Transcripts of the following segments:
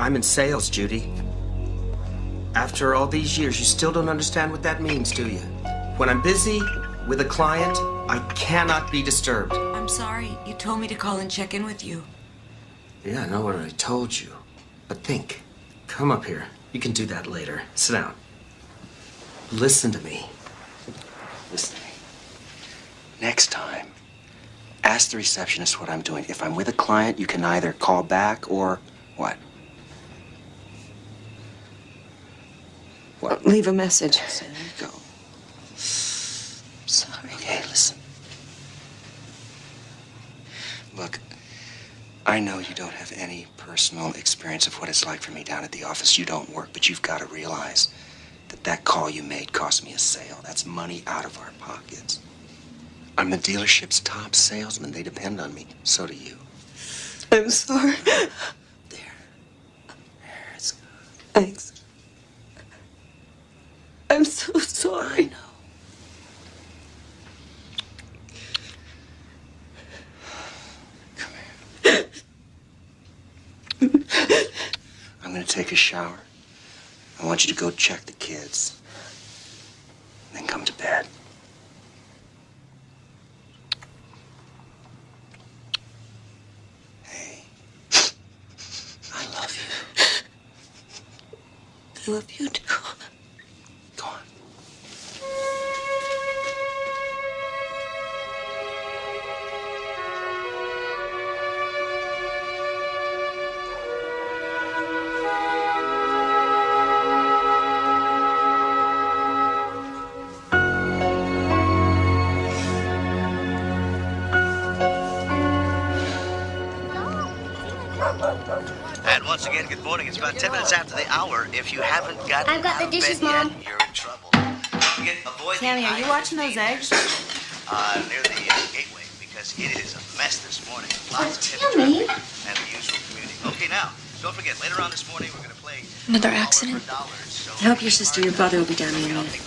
I'm in sales, Judy. After all these years, you still don't understand what that means, do you? When I'm busy with a client, I cannot be disturbed. I'm sorry. You told me to call and check in with you. Yeah, I know what I told you. But think. Come up here. You can do that later. Sit down. Listen to me. Listen to me. Next time, ask the receptionist what I'm doing. If I'm with a client, you can either call back or what? What? Leave a message. There you go. Sorry. Okay, listen. Look, I know you don't have any personal experience of what it's like for me down at the office. You don't work, but you've got to realize that that call you made cost me a sale. That's money out of our pockets. I'm the dealership's top salesman. They depend on me. So do you. I'm sorry. There. It's good. Thanks. I'm so sorry. I know. Come here. I'm going to take a shower. I want you to go check the kids. Then come to bed. Hey. I love you. I love you too. Go on. And once again, good morning. It's about 10 minutes after the hour. If you haven't got I've got the dishes, Mom. Yet, you're in trouble. Don't forget, avoid Tammy, are you watching those eggs? Near the gateway, because it is a mess this morning. Lots of heavy Tammy. traffic and the usual commuting. Okay, now, don't forget, later on this morning, we're going to play Another accident? $100, I hope your sister, your brother will be down in a minute.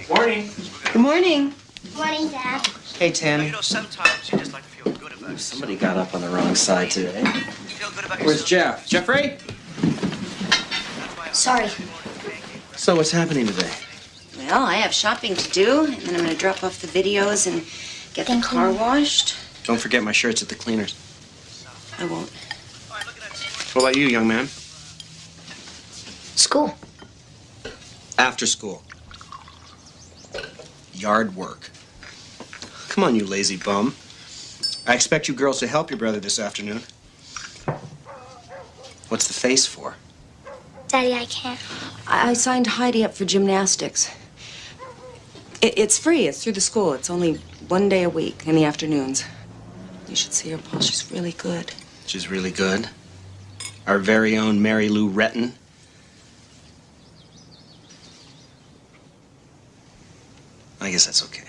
Morning. Good morning. Morning, Dad. Hey, Tammy. You know, sometimes you just like to feel good about yourself. Somebody got up on the wrong side today. You feel good about Where's yourself. Jeff? Jeffrey? Sorry. So what's happening today? Well, I have shopping to do, and then I'm going to drop off the videos and get the car washed. Don't forget my shirts at the cleaners. I won't. What about you, young man? School. After school. Yard work. Come on, you lazy bum. I expect you girls to help your brother this afternoon. What's the face for? Daddy, I can't. I signed Heidi up for gymnastics. It's free. It's through the school. It's only one day a week in the afternoons. You should see her, Paul. She's really good. She's really good. Our very own Mary Lou Retton. I guess that's okay.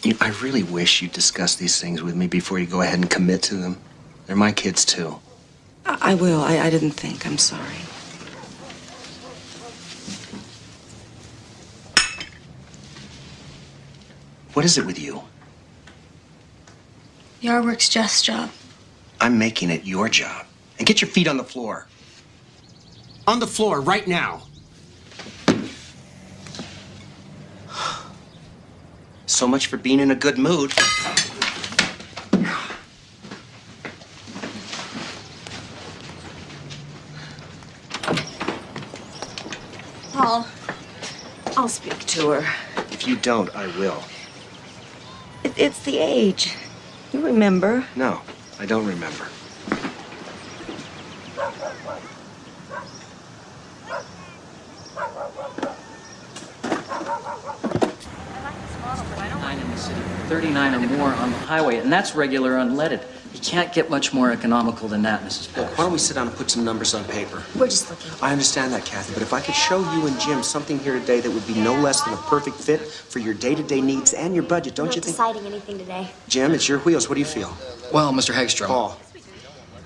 You know, I really wish you'd discuss these things with me before you go ahead and commit to them. They're my kids, too. I will. I didn't think. I'm sorry. What is it with you? Yard work's Jeff's job. I'm making it your job. And get your feet on the floor. On the floor, right now. So much for being in a good mood. Paul, I'll speak to her. If you don't, I will. It's the age. You remember. No, I don't remember. In the city, 39 or more on the highway, and that's regular unleaded. You can't get much more economical than that, Mrs. Look, Parrish. why don't we sit down and put some numbers on paper? We're just looking. I understand that, Kathy, but if I could show you and Jim something here today that would be no less than a perfect fit for your day-to-day needs and your budget, don't I'm you not think? deciding anything today. Jim, it's your wheels. What do you feel? Well, Mr. Hagstrom, Paul,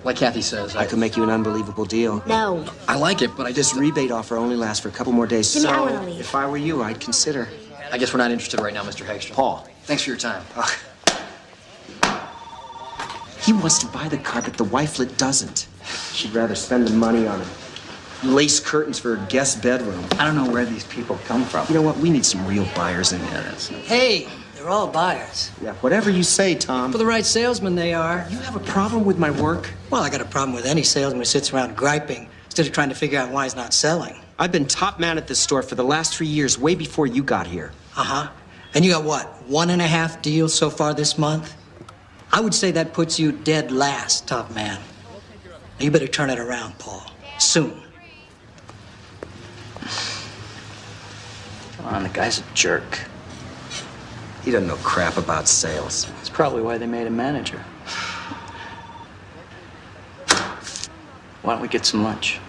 like Kathy says, I could make you an unbelievable deal. No. I like it, but This rebate offer only lasts for a couple more days, Jimmy, I so wanna leave. if I were you, I'd consider. I guess we're not interested right now, Mr. Hagstrom. Paul. Thanks for your time. He wants to buy the car, but the wifelet doesn't. She'd rather spend the money on lace curtains for her guest bedroom. I don't know where these people come from. You know what? We need some real buyers in here. Hey, they're all buyers. Yeah, whatever you say, Tom. For the right salesman, they are. You have a problem with my work? Well, I got a problem with any salesman who sits around griping instead of trying to figure out why he's not selling. I've been top man at this store for the last 3 years, way before you got here. Uh-huh. And you got what, 1.5 deals so far this month? I would say that puts you dead last, top man. Now, you better turn it around, Paul. Soon. Come on, the guy's a jerk. He doesn't know crap about sales. That's probably why they made him manager. Why don't we get some lunch?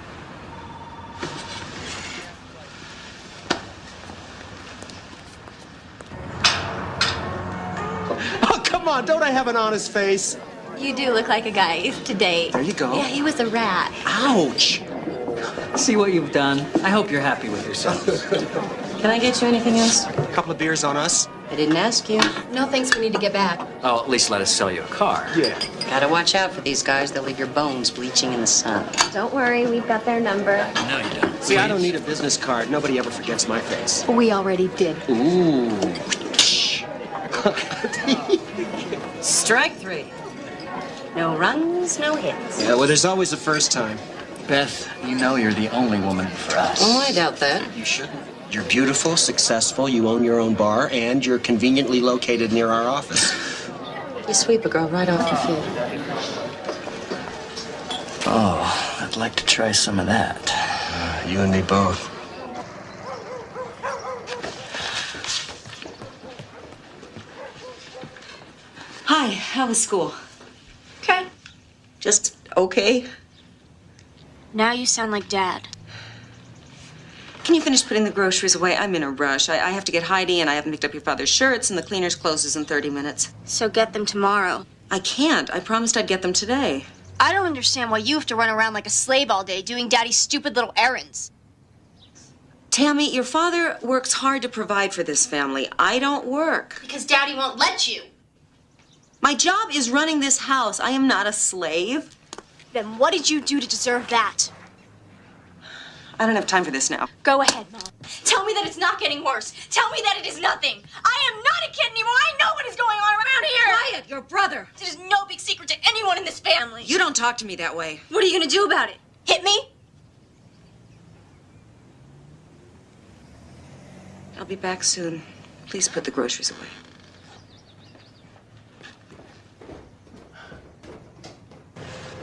Oh, come on, don't I have an honest face? You do look like a guy to date. There you go. Yeah, he was a rat. Ouch! See what you've done. I hope you're happy with yourself. Can I get you anything else? A couple of beers on us? I didn't ask you. No thanks, we need to get back. Oh, at least let us sell you a car. Yeah. Gotta watch out for these guys. They'll leave your bones bleaching in the sun. Don't worry, we've got their number. No, you don't. See, I don't need a business card. Nobody ever forgets my face. We already did. Ooh. Strike three. No runs, no hits. Yeah, well, there's always a first time. Beth, you know you're the only woman for us. Oh, I doubt that. You shouldn't. You're beautiful, successful, you own your own bar, and you're conveniently located near our office. You sweep a girl right off your feet. Oh, I'd like to try some of that. You and me both. Hi, how was school? Okay. Just okay? Now you sound like Dad. Can you finish putting the groceries away? I'm in a rush. I have to get Heidi, and I haven't picked up your father's shirts, and the cleaners closes in 30 minutes. So get them tomorrow. I can't. I promised I'd get them today. I don't understand why you have to run around like a slave all day doing Daddy's stupid little errands. Tammy, your father works hard to provide for this family. I don't work. Because Daddy won't let you. My job is running this house. I am not a slave. Then what did you do to deserve that? I don't have time for this now. Go ahead, Mom. Tell me that it's not getting worse. Tell me that it is nothing. I am not a kid anymore. I know what is going on around here. Quiet, your brother. It is no big secret to anyone in this family. You don't talk to me that way. What are you going to do about it? Hit me? I'll be back soon. Please put the groceries away.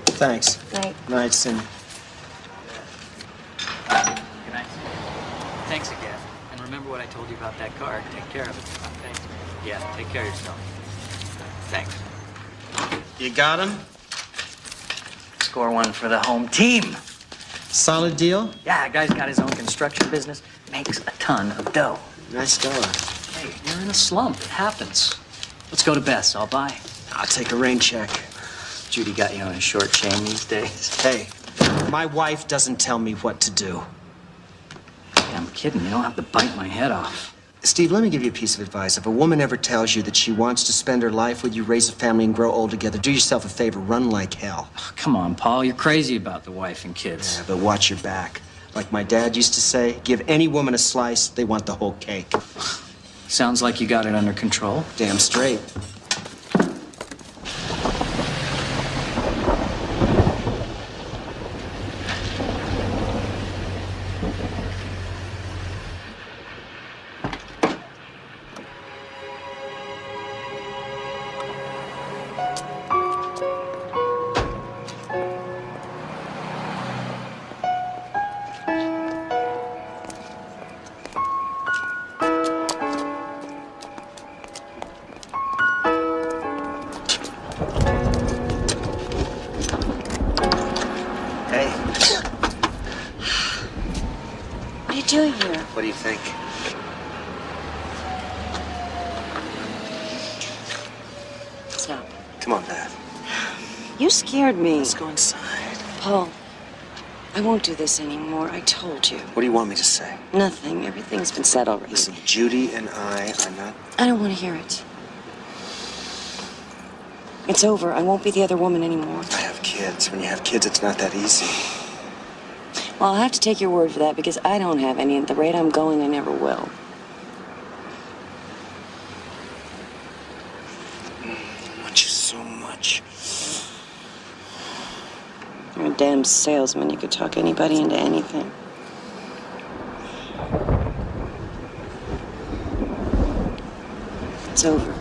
Thanks. Right. Night, Cindy. Good night. Thanks again. And remember what I told you about that car. Take care of it. Thanks. Yeah, take care of yourself. Thanks. You got him? Score one for the home team. Solid deal? Yeah, guy's got his own construction business. Makes a ton of dough. Nice fella. Hey, you're in a slump. It happens. Let's go to Beth's. I'll buy. I'll take a rain check. Judy got you on a short chain these days. Hey, my wife doesn't tell me what to do. Hey, I'm kidding. You don't have to bite my head off. Steve, let me give you a piece of advice. If a woman ever tells you that she wants to spend her life with you, raise a family, and grow old together, do yourself a favor. Run like hell. Oh, come on, Paul. You're crazy about the wife and kids. Yeah, but watch your back. Like my dad used to say, give any woman a slice, they want the whole cake. Sounds like you got it under control. Damn straight. What are you doing here? What do you think? Stop. Come on, Beth. You scared me. Let's go inside. Paul, I won't do this anymore. I told you. What do you want me to say? Nothing. Everything's been said already. Listen, Judy and I are not... I don't want to hear it. It's over. I won't be the other woman anymore. I have kids. When you have kids, it's not that easy. Well, I'll have to take your word for that because I don't have any. At the rate I'm going, I never will. I want you so much. You're a damn salesman. You could talk anybody into anything. It's over.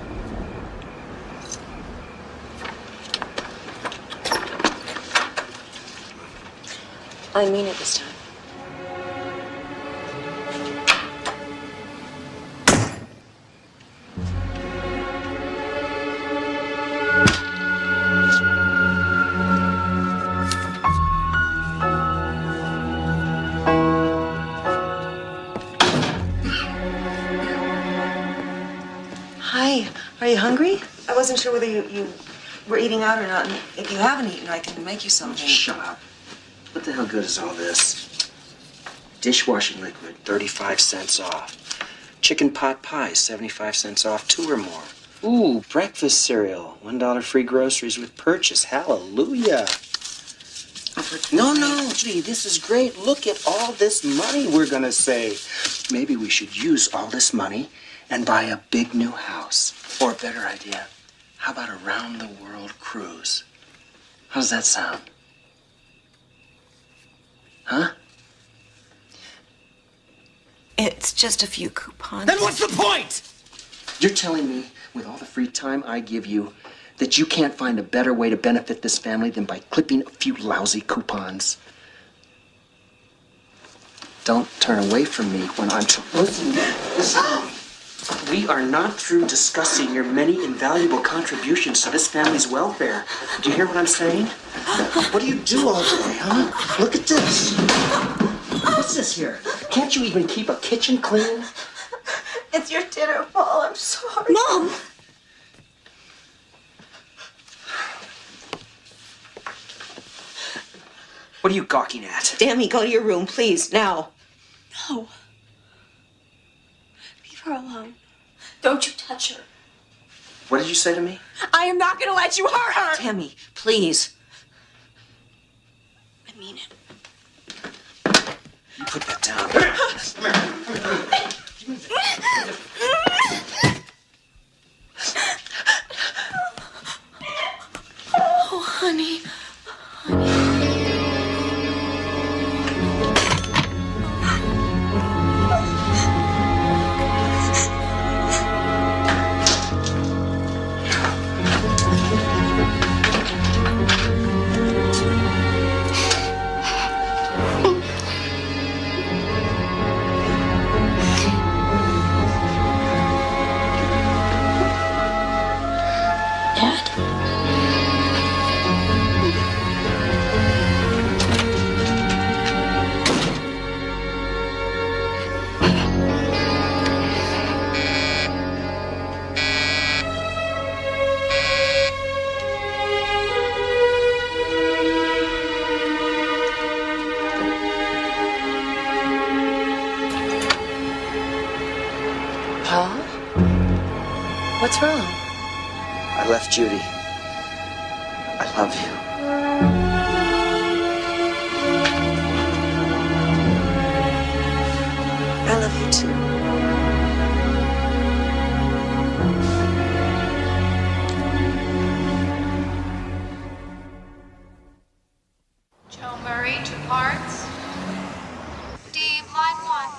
I mean it this time. Hi, are you hungry? I wasn't sure whether you were eating out or not. And if you haven't eaten, I can make you something. Shut up. What the hell good is all this? Dishwashing liquid, 35 cents off. Chicken pot pie, 75 cents off, 2 or more. Ooh, breakfast cereal, $1 free groceries with purchase. Hallelujah. No, Judy, this is great. Look at all this money we're gonna save. Maybe we should use all this money and buy a big new house. Or a better idea, how about a round-the-world cruise? How does that sound? Huh? It's just a few coupons. Then what's the point? You're telling me, with all the free time I give you, that you can't find a better way to benefit this family than by clipping a few lousy coupons? Don't turn away from me when I'm... Listen. We are not through discussing your many invaluable contributions to this family's welfare. Do you hear what I'm saying? What do you do all day, huh? Look at this. What's this here? Can't you even keep a kitchen clean? It's your dinner, Paul. I'm sorry. Mom! What are you gawking at? Dammy, go to your room, please, now. No. Leave her alone. Don't you touch her. What did you say to me? I am not going to let you hurt her. Tammy, please. I mean it. You put that down. Oh, honey. Paul? What's wrong? I left Judy. I love you. I love you too. Joe Murray to parts. D, line 1.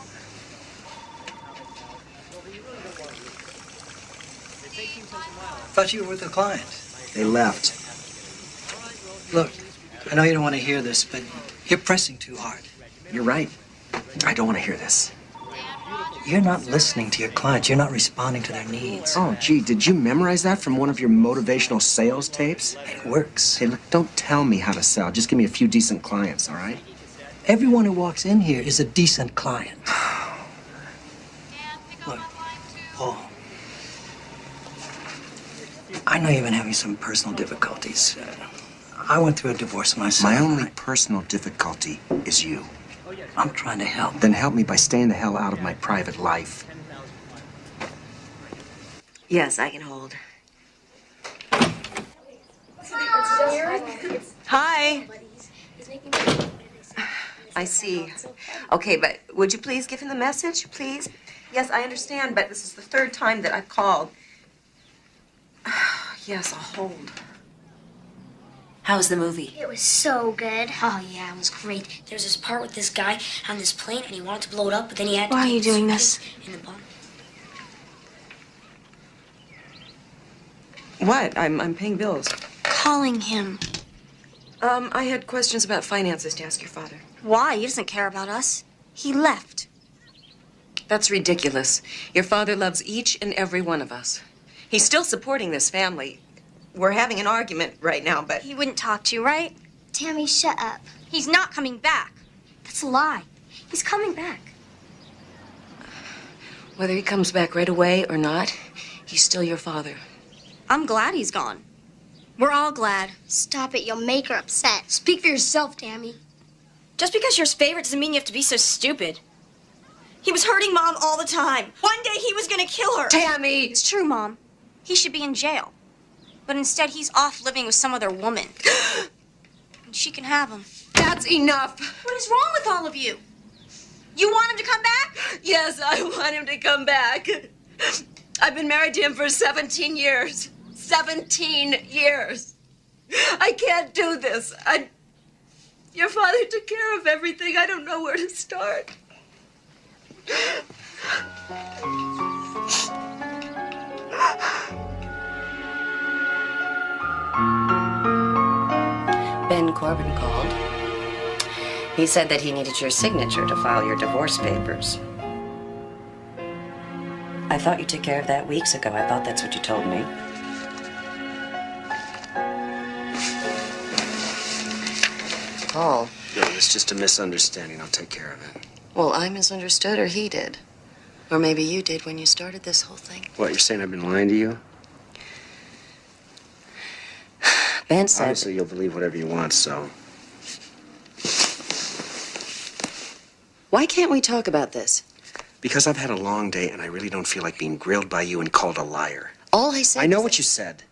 Thought you were with a client. They left. Look, I know you don't want to hear this, but you're pressing too hard. You're right. I don't want to hear this. You're not listening to your clients. You're not responding to their needs. Oh, gee, did you memorize that from one of your motivational sales tapes? It works. Hey, look, don't tell me how to sell. Just give me a few decent clients, all right? Everyone who walks in here is a decent client. Dan, pick up on line 2. Paul, I know you've been having some personal difficulties. I went through a divorce myself. My only personal difficulty is you. I'm trying to help. Then help me by staying the hell out of my private life. Yes, I can hold. Hi. I see. Okay, but would you please give him the message, please? Yes, I understand, but this is the third time that I've called. Yes, I'll hold. How was the movie? It was so good. Oh, yeah, it was great. There was this part with this guy on this plane, and he wanted to blow it up, but then he had to... Why are keep you doing his this? in the bomb. What? I'm paying bills. Calling him. I had questions about finances to ask your father. Why? He doesn't care about us. He left. That's ridiculous. Your father loves each and every one of us. He's still supporting this family. We're having an argument right now, but... He wouldn't talk to you, right? Tammy, shut up. He's not coming back. That's a lie. He's coming back. Whether he comes back right away or not, he's still your father. I'm glad he's gone. We're all glad. Stop it. You'll make her upset. Speak for yourself, Tammy. Just because you're his favorite doesn't mean you have to be so stupid. He was hurting Mom all the time. One day he was gonna kill her. Tammy! It's true, Mom. He should be in jail. But instead, he's off living with some other woman. And she can have him. That's enough! What is wrong with all of you? You want him to come back? Yes, I want him to come back. I've been married to him for 17 years. 17 years. I can't do this. Your father took care of everything. I don't know where to start. Ben Corbin called. He said that he needed your signature to file your divorce papers. I thought you took care of that weeks ago. I thought that's what you told me. Paul. No, it's just a misunderstanding. I'll take care of it. Well, I misunderstood, or he did. Or maybe you did when you started this whole thing. What, you're saying I've been lying to you? Ben said... Obviously, you'll believe whatever you want, so... Why can't we talk about this? Because I've had a long day, and I really don't feel like being grilled by you and called a liar. All I said I know was what that- you said.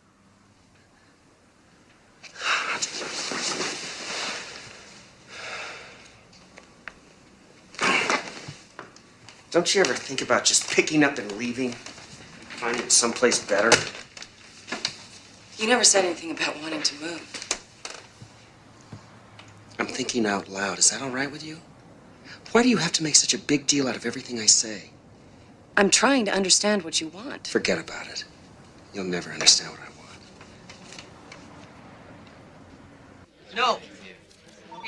Don't you ever think about just picking up and leaving? Finding someplace better? You never said anything about wanting to move. I'm thinking out loud. Is that all right with you? Why do you have to make such a big deal out of everything I say? I'm trying to understand what you want. Forget about it. You'll never understand what I want. No.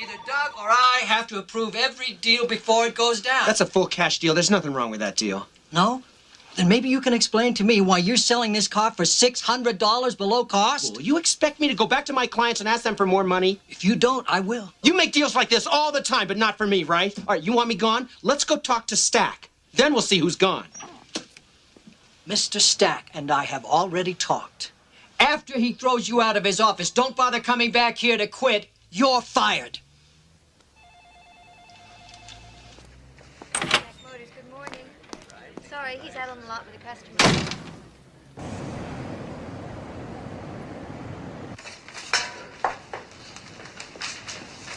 Either Doug or I have to approve every deal before it goes down. That's a full cash deal. There's nothing wrong with that deal. No? Then maybe you can explain to me why you're selling this car for $600 below cost? Well, you expect me to go back to my clients and ask them for more money? If you don't, I will. You make deals like this all the time, but not for me, right? All right, you want me gone? Let's go talk to Stack. Then we'll see who's gone. Mr. Stack and I have already talked. After he throws you out of his office, don't bother coming back here to quit. You're fired. Motors, good morning. Sorry, he's out on the lot with a customer.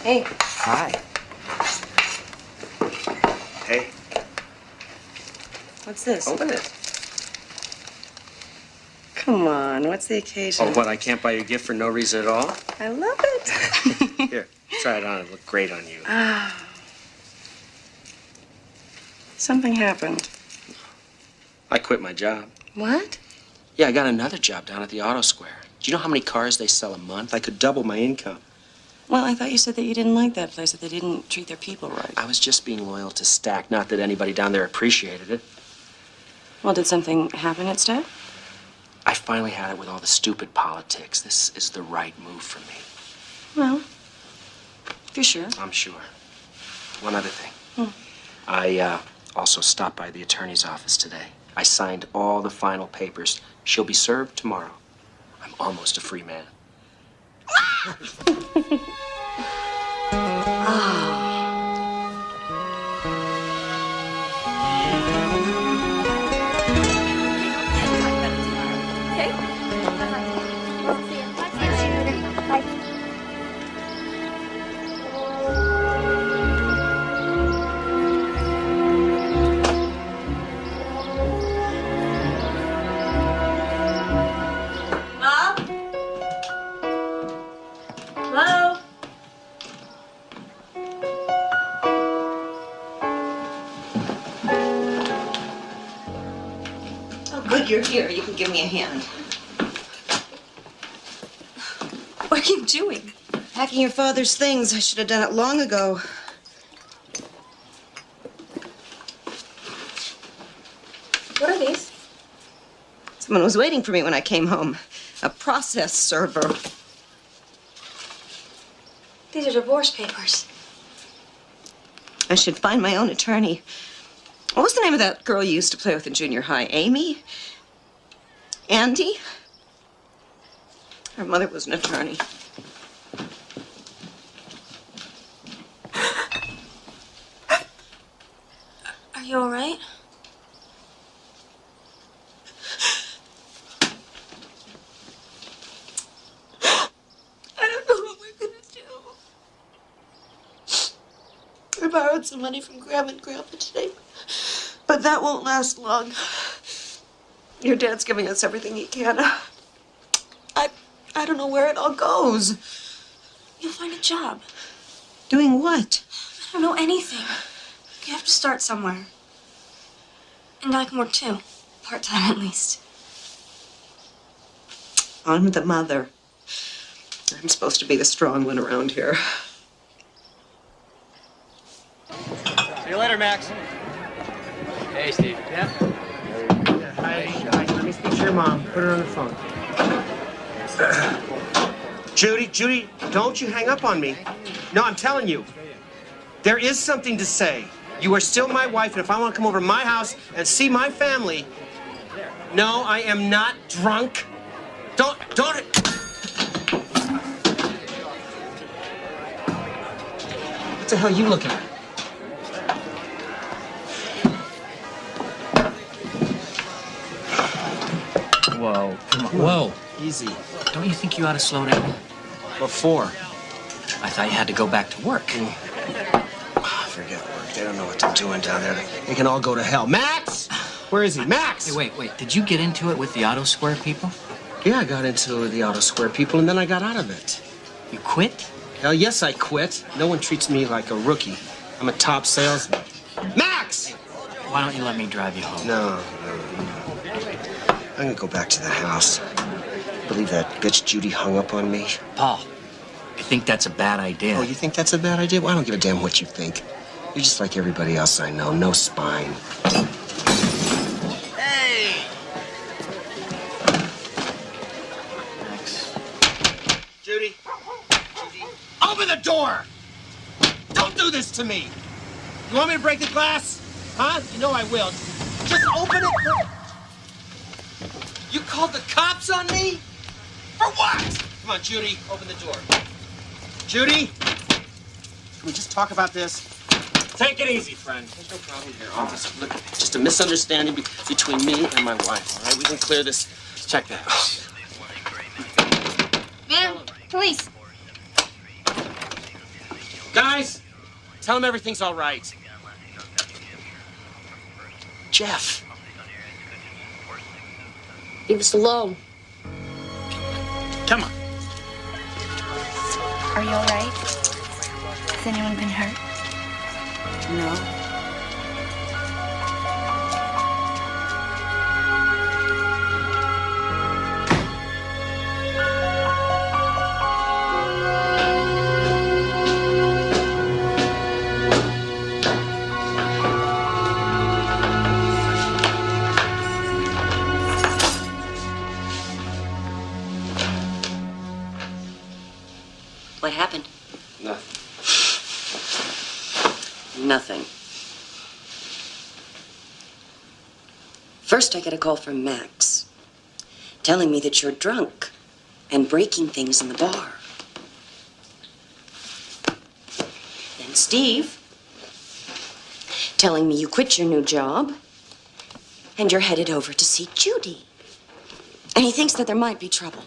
Hey. Hi. Hey, What's this? open it. Come on, what's the occasion? Oh, what, I can't buy you a gift for no reason at all? I love it. Here, try it on. It'll look great on you. Something happened. I quit my job. What? Yeah, I got another job down at the Auto Square. Do you know how many cars they sell a month? I could double my income. Well, I thought you said that you didn't like that place, that they didn't treat their people right. I was just being loyal to Stack, not that anybody down there appreciated it. Well, did something happen at Stack? I finally had it with all the stupid politics. This is the right move for me. Well, if you're sure. I'm sure. one other thing. I also stopped by the attorney's office today. I signed all the final papers. She'll be served tomorrow. I'm almost a free man. Hello? Oh, good, you're here. You can give me a hand. What are you doing? Packing your father's things. I should have done it long ago. What are these? Someone was waiting for me when I came home. A process server. These are divorce papers. I should find my own attorney. What was the name of that girl you used to play with in junior high? Amy? Andy? Her mother was an attorney. Are you all right? I don't know what we're gonna do. I borrowed some money from Grandma and Grandpa today, but that won't last long. Your dad's giving us everything he can. I don't know where it all goes. You'll find a job. Doing what? I don't know anything. You have to start somewhere. And I can work too. Part-time at least. I'm the mother. I'm supposed to be the strong one around here. See you later, Max. Hey, Steve. Yeah? Hi. Let me speak to your mom. Put her on the phone. Judy, don't you hang up on me. No, I'm telling you. There is something to say. You are still my wife, and if I want to come over to my house and see my family... No, I am not drunk. Don't... What the hell are you looking at? Whoa, come on. Whoa. Easy. Don't you think you ought to slow down? Before. I thought you had to go back to work. Forget work. They don't know what they're doing down there. They can all go to hell. Max! Where is he? Max! Hey, wait. Did you get into it with the Auto Square people? Yeah, I got into the Auto Square people, and then I got out of it. You quit? Hell, yes, I quit. No one treats me like a rookie. I'm a top salesman. Max! Why don't you let me drive you home? No. I'm gonna go back to the house. Believe that bitch Judy hung up on me? Paul, I think that's a bad idea. Oh, you think that's a bad idea? Well, I don't give a damn what you think. You're just like everybody else I know. No spine. Hey! Max. Judy. Open the door! Don't do this to me! You want me to break the glass? Huh? You know I will. Just open it. You called the cops on me? For what? Come on, Judy, open the door. Judy? Can we just talk about this? Take it easy, friend. There's no problem here. Look, just a misunderstanding between me and my wife, all right? We can clear this. Check that. Man, police. Guys, tell them everything's all right. Jeff. Leave us alone. Come on. Are you all right? Has anyone been hurt? No. What happened? Nothing. Nothing. First, I get a call from Max telling me that you're drunk and breaking things in the bar. Then Steve telling me you quit your new job and you're headed over to see Judy. And he thinks that there might be trouble.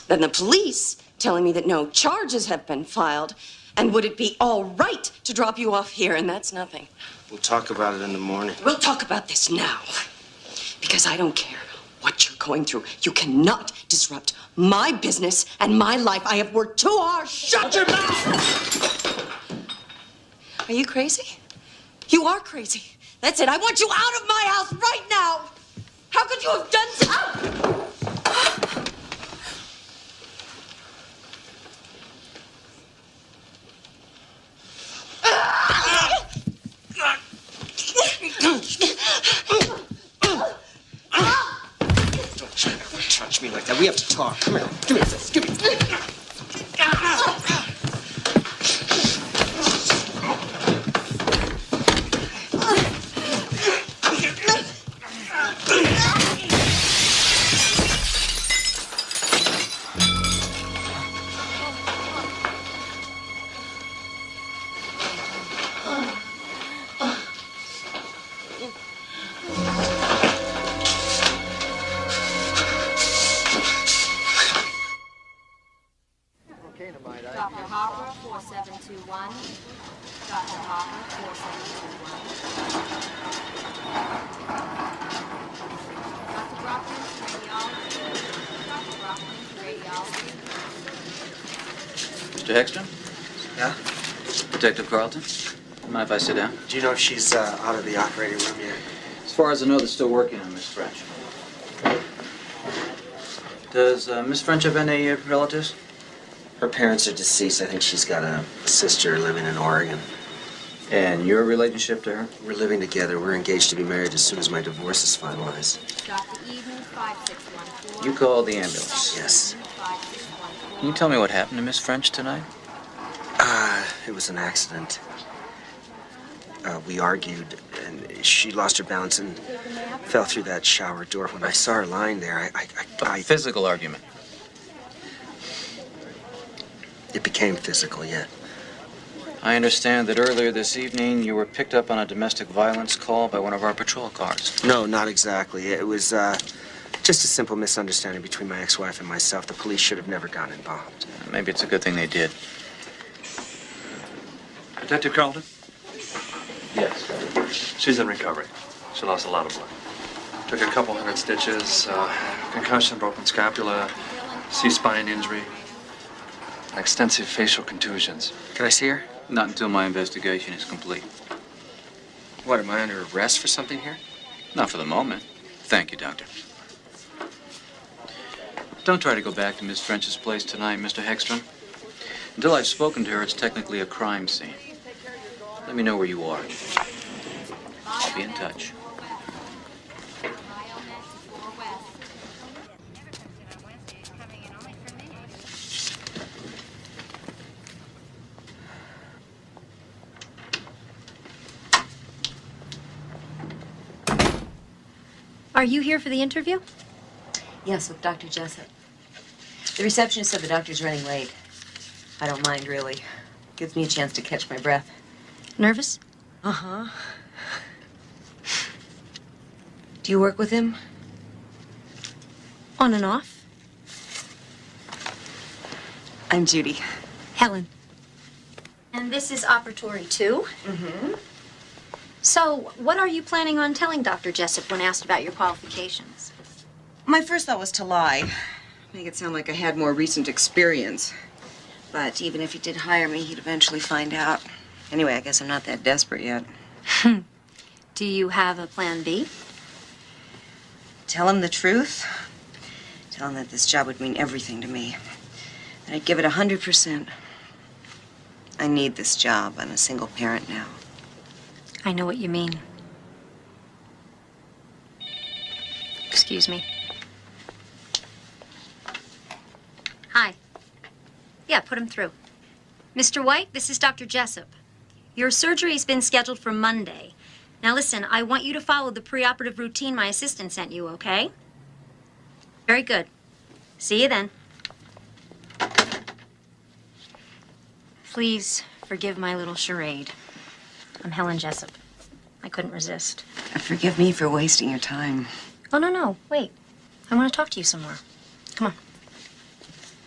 Then the police telling me that no charges have been filed, and would it be all right to drop you off here, and that's nothing. We'll talk about it in the morning. We'll talk about this now, because I don't care what you're going through. You cannot disrupt my business and my life. I have worked too hard. Shut your mouth! Are you crazy? You are crazy. That's it. I want you out of my house right now. How could you have done so? Don't you ever touch me like that. We have to talk. Come here. Give me this. Give me this. Dr. Harper, 4721. Dr. Harper, 4721. Dr. Brockman, radiology. Dr. Brockman, radiology. Mr. Hegstrom? Yeah? Detective Carlton? Mind if I sit down? Do you know if she's out of the operating room yet? As far as I know, they're still working on Miss French. Does Miss French have any relatives? Her parents are deceased. I think she's got a sister living in Oregon. And your relationship to her? We're living together. We're engaged to be married as soon as my divorce is finalized. Dr. Eden, 5614. You called the ambulance? Yes. Can you tell me what happened to Miss French tonight? It was an accident. We argued, and she lost her balance and fell through that shower door. When I saw her lying there, A physical argument. It became physical, yeah. I understand that earlier this evening you were picked up on a domestic violence call by one of our patrol cars. No, not exactly. It was just a simple misunderstanding between my ex-wife and myself. The police should have never gotten involved. Maybe it's a good thing they did. Detective Carlton? Yes. She's in recovery. She lost a lot of blood. Took a couple hundred stitches, concussion, broken scapula, C-spine injury, and extensive facial contusions. Can I see her? Not until my investigation is complete. What, am I under arrest for something here? Not for the moment. Thank you, Doctor. Don't try to go back to Miss French's place tonight, Mr. Hegstrom. Until I've spoken to her, it's technically a crime scene. Let me know where you are. I'll be in touch. Are you here for the interview? Yes, with Dr. Jessup. The receptionist said the doctor's running late. I don't mind, really. Gives me a chance to catch my breath. Nervous? Uh-huh. Do you work with him? On and off. I'm Judy. Helen. And this is operatory 2? Mm-hmm. So, what are you planning on telling Dr. Jessup when asked about your qualifications? My first thought was to lie. Make it sound like I had more recent experience. But even if he did hire me, he'd eventually find out. Anyway, I guess I'm not that desperate yet. Do you have a plan B? Tell him the truth. Tell him that this job would mean everything to me. And I'd give it 100%. I need this job. I'm a single parent now. I know what you mean. Excuse me. Hi. Yeah, put him through. Mr. White, this is Dr. Jessup. Your surgery's been scheduled for Monday. Now listen, I want you to follow the preoperative routine my assistant sent you, okay? Very good. See you then. Please forgive my little charade. I'm Helen Jessup. I couldn't resist. Forgive me for wasting your time. Oh, no. Wait. I want to talk to you some more. Come on.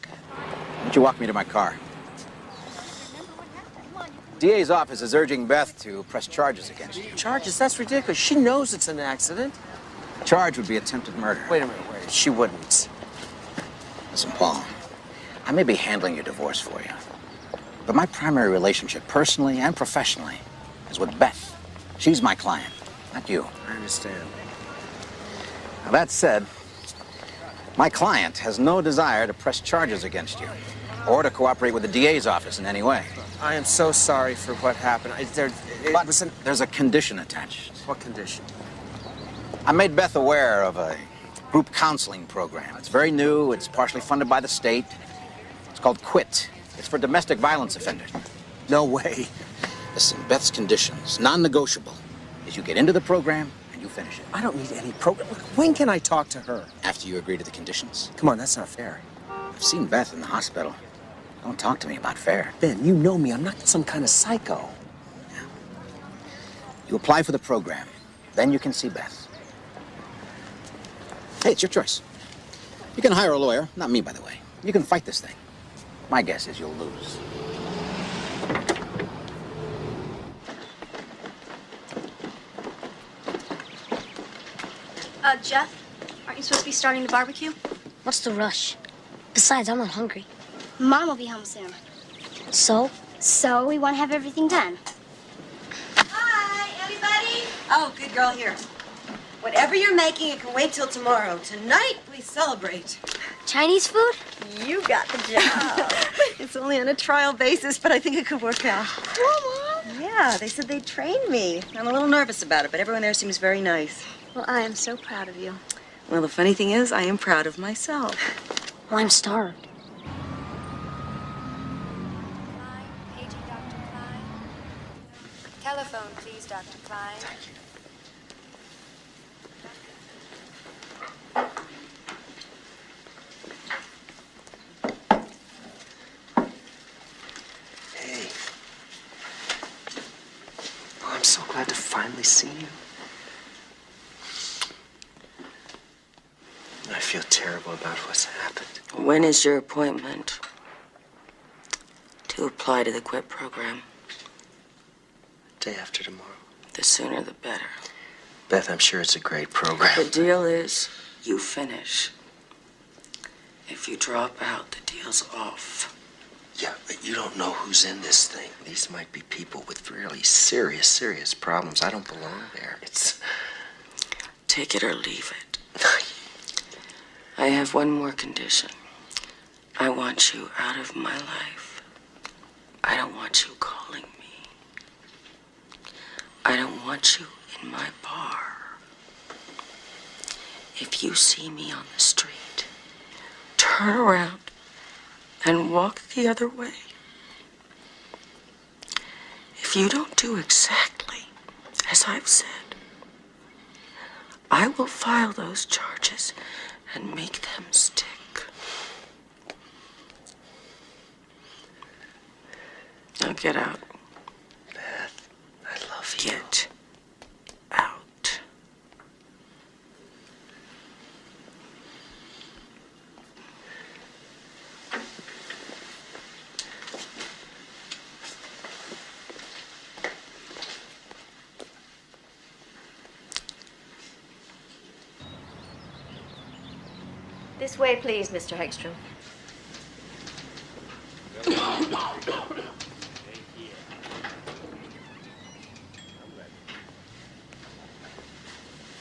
Why don't you walk me to my car? DA's office is urging Beth to press charges against you. Charges? That's ridiculous. She knows it's an accident. The charge would be attempted murder. Wait a minute, She wouldn't. Listen, Paul, I may be handling your divorce for you, but my primary relationship, personally and professionally, is with Beth. She's my client, not you. I understand. Now, that said, my client has no desire to press charges against you or to cooperate with the DA's office in any way. I am so sorry for what happened. There's a condition attached. What condition? I made Beth aware of a group counseling program. It's very new. It's partially funded by the state. It's called QUIT. It's for domestic violence offenders. No way. Listen, Beth's conditions, non-negotiable, is you get into the program and you finish it. I don't need any program. When can I talk to her? After you agree to the conditions. Come on, that's not fair. I've seen Beth in the hospital. Don't talk to me about fair. Ben, you know me. I'm not some kind of psycho. Yeah. You apply for the program. Then you can see Beth. Hey, it's your choice. You can hire a lawyer. Not me, by the way. You can fight this thing. My guess is you'll lose. Jeff, aren't you supposed to be starting the barbecue? What's the rush? Besides, I'm not hungry. Mom will be home soon. So? So we want to have everything done. Hi, anybody? Oh, good girl here. Whatever you're making, it can wait till tomorrow. Tonight, we celebrate. Chinese food? You got the job. It's only on a trial basis, but I think it could work out. Mama? Yeah, they said they'd train me. I'm a little nervous about it, but everyone there seems very nice. Well, I am so proud of you. Well, the funny thing is, I am proud of myself. Well, I'm starved. Paging Dr. Klein. Telephone, please, Dr. Klein. Thank you. Hey. Oh, I'm so glad to finally see you. I feel terrible about what's happened. When is your appointment to apply to the QUIT program? Day after tomorrow. The sooner the better. Beth, I'm sure it's a great program. The deal is you finish. If you drop out, the deal's off. Yeah, but you don't know who's in this thing. These might be people with really serious problems. I don't belong there. It's... Take it or leave it. I have one more condition. I want you out of my life. I don't want you calling me. I don't want you in my bar. If you see me on the street, turn around and walk the other way. If you don't do exactly as I've said, I will file those charges and make them stick. Now get out. Beth, I love you. Get out. This way, please, Mr. Hegstrom.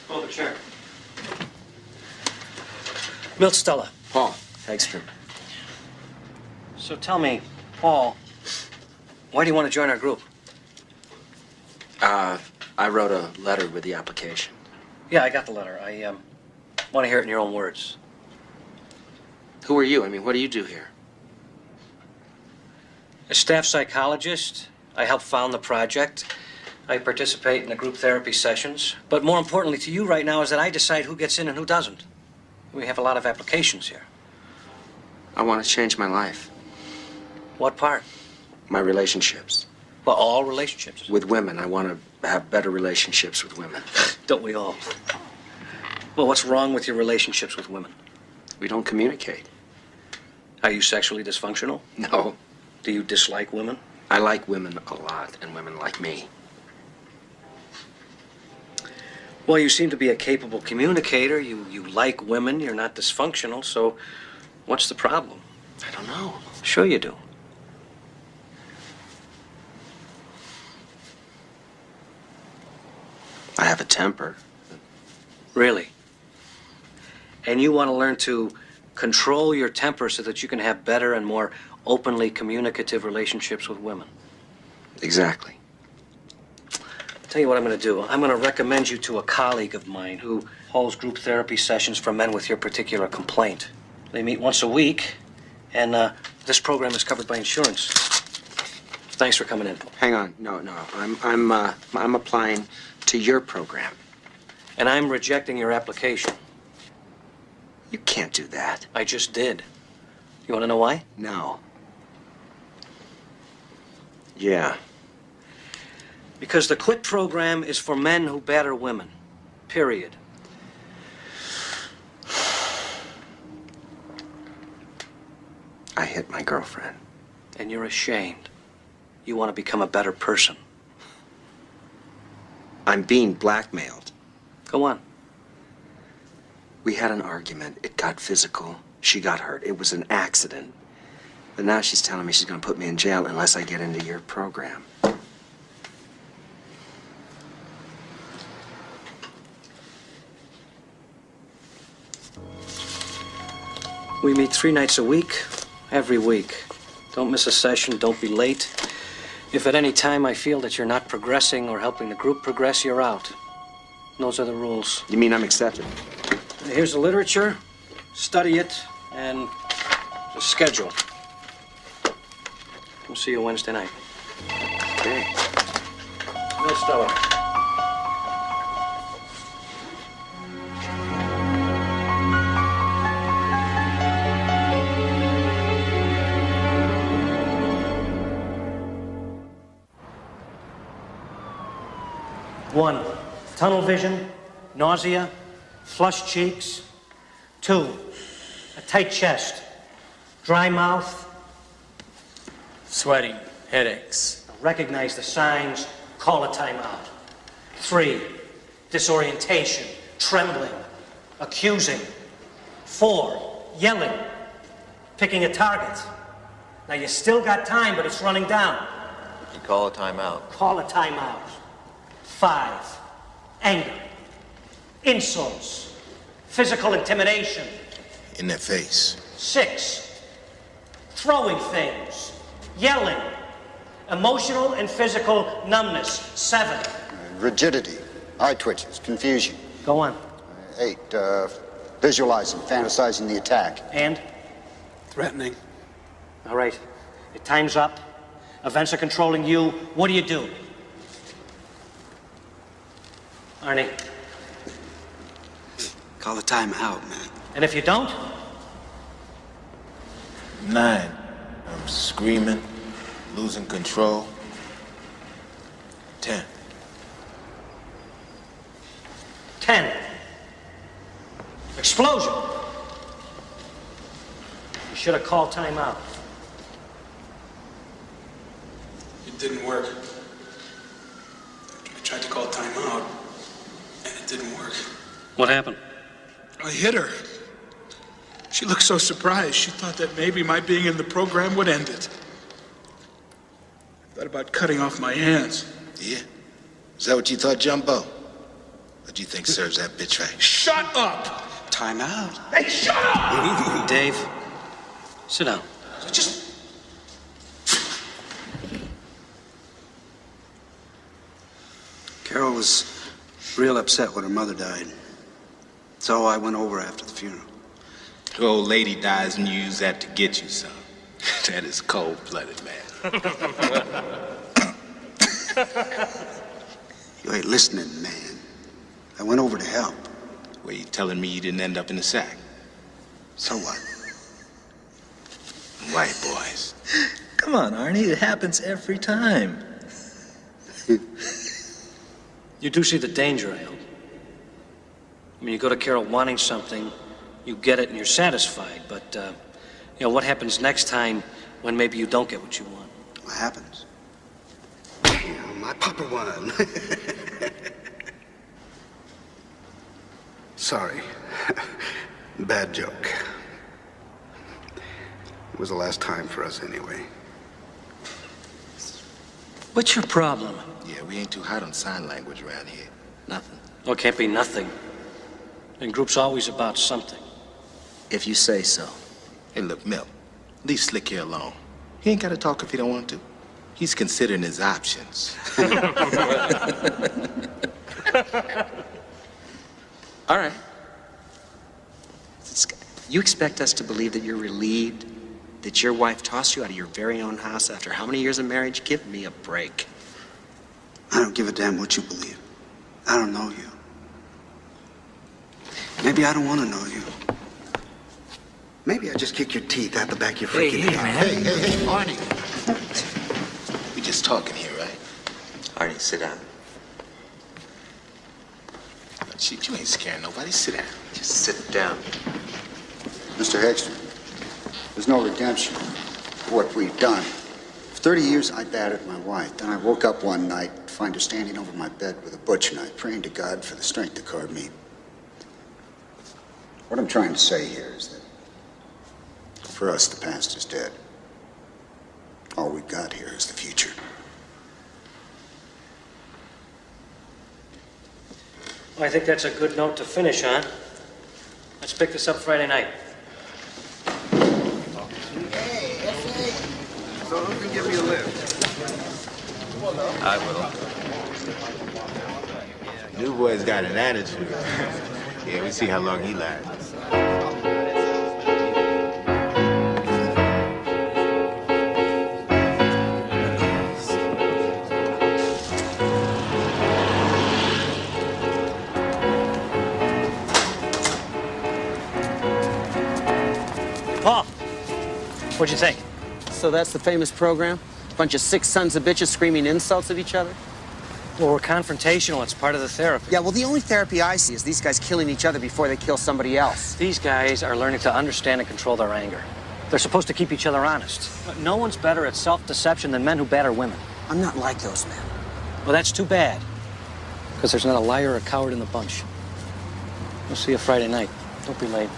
Pull the chair. Milt Stella. Paul Hegstrom. So tell me, Paul, why do you want to join our group? I wrote a letter with the application. Yeah, I got the letter. I want to hear it in your own words. Who are you? I mean, what do you do here? A staff psychologist. I help found the project. I participate in the group therapy sessions. But more importantly to you right now is that I decide who gets in and who doesn't. We have a lot of applications here. I want to change my life. What part? My relationships. Well, all relationships. With women. I want to have better relationships with women. Don't we all? Well, what's wrong with your relationships with women? We don't communicate. Are you sexually dysfunctional? No. Do you dislike women? I like women a lot, and women like me. Well, you seem to be a capable communicator. You like women. You're not dysfunctional. So what's the problem? I don't know. Sure you do. I have a temper. Really? And you want to learn to control your temper so that you can have better and more openly communicative relationships with women. Exactly. I'll tell you what I'm going to do. I'm going to recommend you to a colleague of mine who holds group therapy sessions for men with your particular complaint. They meet once a week, and this program is covered by insurance. Thanks for coming in. Hang on. No. I'm applying to your program. And I'm rejecting your application. You can't do that. I just did. You want to know why? No. Yeah. Because the QUIT program is for men who batter women. Period. I hit my girlfriend. And you're ashamed. You want to become a better person. I'm being blackmailed. Go on. We had an argument. It got physical. She got hurt. It was an accident. But now she's telling me she's going to put me in jail unless I get into your program. We meet 3 nights a week, every week. Don't miss a session, don't be late. If at any time I feel that you're not progressing or helping the group progress, you're out. Those are the rules. You mean I'm accepted? Here's the literature. Study it, and the schedule. We'll see you Wednesday night. Okay. Miss Stella. One, tunnel vision, nausea, flushed cheeks. 2, a tight chest, dry mouth. Sweating, headaches. Recognize the signs, call a timeout. 3, disorientation, trembling, accusing. 4, yelling, picking a target. Now you still got time, but it's running down. You call a timeout. Call a timeout. 5, anger, insults, physical intimidation. In their face. 6, throwing things, yelling, emotional and physical numbness. 7. Rigidity, eye twitches, confusion. Go on. 8, visualizing, fantasizing the attack. And? Threatening. All right. Your time's up. Events are controlling you. What do you do? Arnie. Call a timeout, man. And if you don't? 9. I'm screaming, losing control. 10. 10. Explosion. You should have called timeout. It didn't work. I tried to call timeout, and it didn't work. What happened? I hit her. She looked so surprised. She thought that maybe my being in the program would end it. I thought about cutting off my hands. Yeah? Is that what you thought, Jumbo? What do you think serves that bitch right? Shut up! Timeout. Hey, shut up! Dave, sit down. Just... Carol was real upset when her mother died. So I went over after the funeral. The old lady dies and you use that to get you some. That is cold-blooded, man. You ain't listening, man. I went over to help. Well, you telling me you didn't end up in the sack? So what? White boys. Come on, Arnie. It happens every time. You do see the danger, I hope. I mean, you go to Carol wanting something, you get it and you're satisfied, but, what happens next time when maybe you don't get what you want? What happens? My papa won. Sorry. Bad joke. It was the last time for us anyway. What's your problem? Yeah, we ain't too hot on sign language around here. Nothing. Oh, it can't be nothing. And group's always about something. If you say so. Hey, look, Mill, leave Slick here alone. He ain't got to talk if he don't want to. He's considering his options. All right. You expect us to believe that you're relieved that your wife tossed you out of your very own house after how many years of marriage? Give me a break. I don't give a damn what you believe. I don't know you. Maybe I don't want to know you. Maybe I just kick your teeth out the back of your freaking head. Hey, Arnie. We just talking here, right? Arnie, sit down. Shit, you ain't scaring nobody. Sit down. Just sit down. Mr. Hegstrom, there's no redemption for what we've done. For 30 years, I battered my wife. Then I woke up one night to find her standing over my bed with a butcher knife, praying to God for the strength to carve meat. What I'm trying to say here is that for us, the past is dead. All we've got here is the future. Well, I think that's a good note to finish on. Let's pick this up Friday night. So who can give me a lift? I will. New boy's got an attitude. Yeah, we see how long he lasts. Paul, what'd you think? So that's the famous program? Bunch of sick sons of bitches screaming insults at each other? Well, we're confrontational. It's part of the therapy. Yeah, well, the only therapy I see is these guys killing each other before they kill somebody else. These guys are learning to understand and control their anger. They're supposed to keep each other honest. No one's better at self-deception than men who batter women. I'm not like those men. Well, that's too bad. Because there's not a liar or a coward in the bunch. We'll see you Friday night. Don't be late.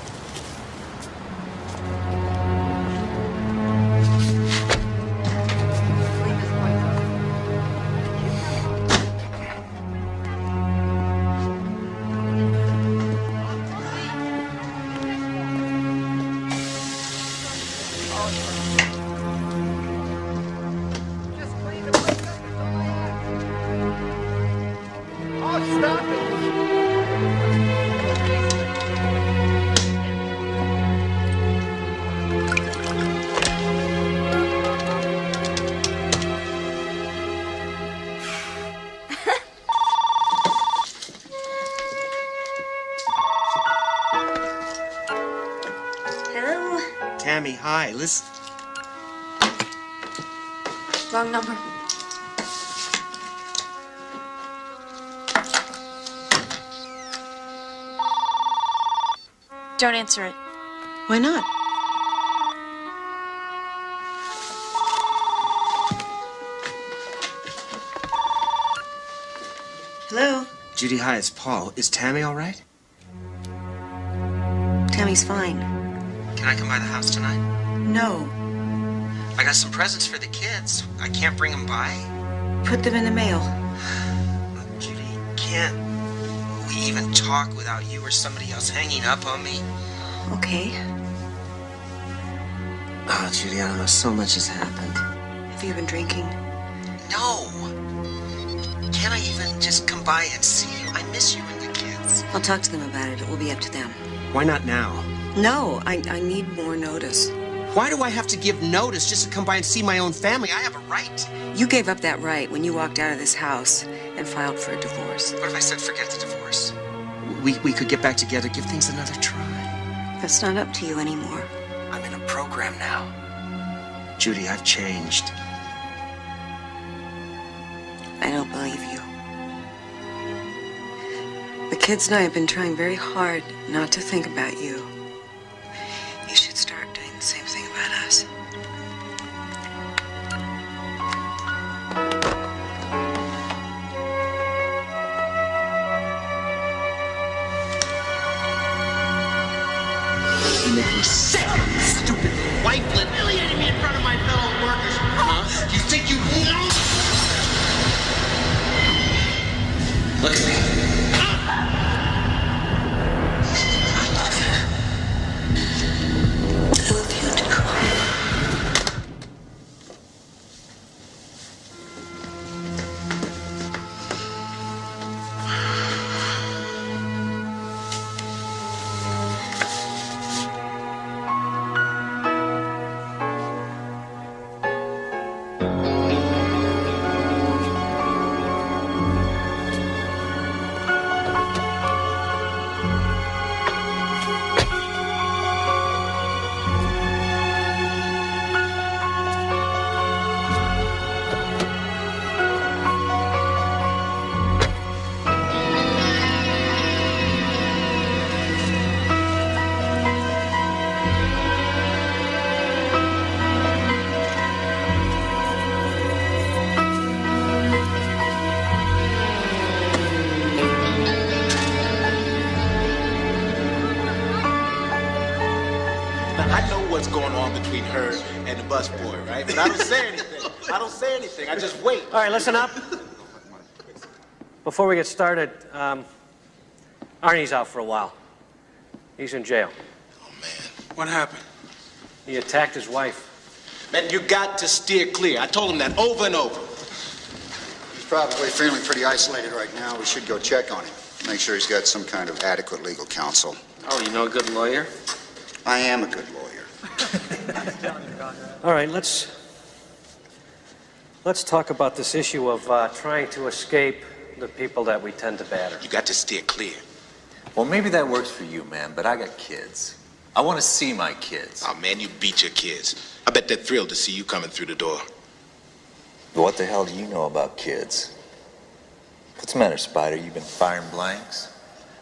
Tammy, hi. Listen. Wrong number. Don't answer it. Why not? Hello? Judy, hi, it's Paul. Is Tammy all right? Tammy's fine. Can I come by the house tonight? No. I got some presents for the kids. I can't bring them by. Put them in the mail. Judy, can't we even talk without you or somebody else hanging up on me? Okay. Oh, Judy, I don't know. So much has happened. Have you been drinking? No. Can't I even just come by and see you? I miss you and the kids. I'll talk to them about it. It will be up to them. Why not now? No, I need more notice. Why do I have to give notice just to come by and see my own family? I have a right. You gave up that right when you walked out of this house and filed for a divorce. What if I said forget the divorce? We could get back together, give things another try. That's not up to you anymore. I'm in a program now. Judy, I've changed. I don't believe you. The kids and I have been trying very hard not to think about you. You should start doing the same thing about us. You make me sick, stupid wife, humiliating me in front of my fellow workers. Huh? You think you know? Look at me. I know what's going on between her and the busboy, right? But I don't say anything. I don't say anything. I just wait. All right, listen up. Before we get started, Arnie's out for a while. He's in jail. What happened? He attacked his wife. Man, you got to steer clear. I told him that over and over. He's probably feeling pretty isolated right now. We should go check on him. Make sure he's got some kind of adequate legal counsel. Oh, you know a good lawyer? I am a good lawyer. All right, let's talk about this issue of trying to escape the people that we tend to batter. You got to steer clear. Well, maybe that works for you, man, but I got kids. I want to see my kids. Oh, man, you beat your kids. I bet they're thrilled to see you coming through the door. What the hell do you know about kids? What's the matter, Spider? You been firing blanks?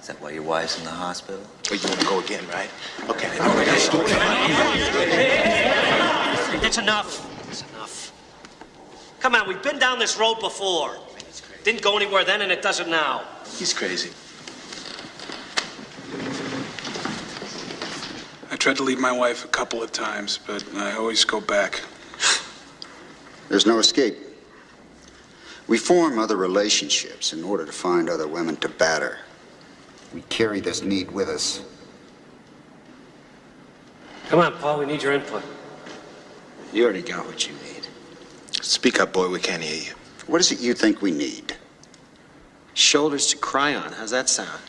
Is that why your wife's in the hospital? Oh, you want to go again, right? Okay. It's enough. It's enough. Come on, we've been down this road before. Didn't go anywhere then, and it doesn't now. He's crazy. I tried to leave my wife a couple of times, but I always go back. There's no escape. We form other relationships in order to find other women to batter. We carry this need with us. Come on, Paul, we need your input. You already got what you need. Speak up, boy. We can't hear you. What is it you think we need? Shoulders to cry on. How's that sound?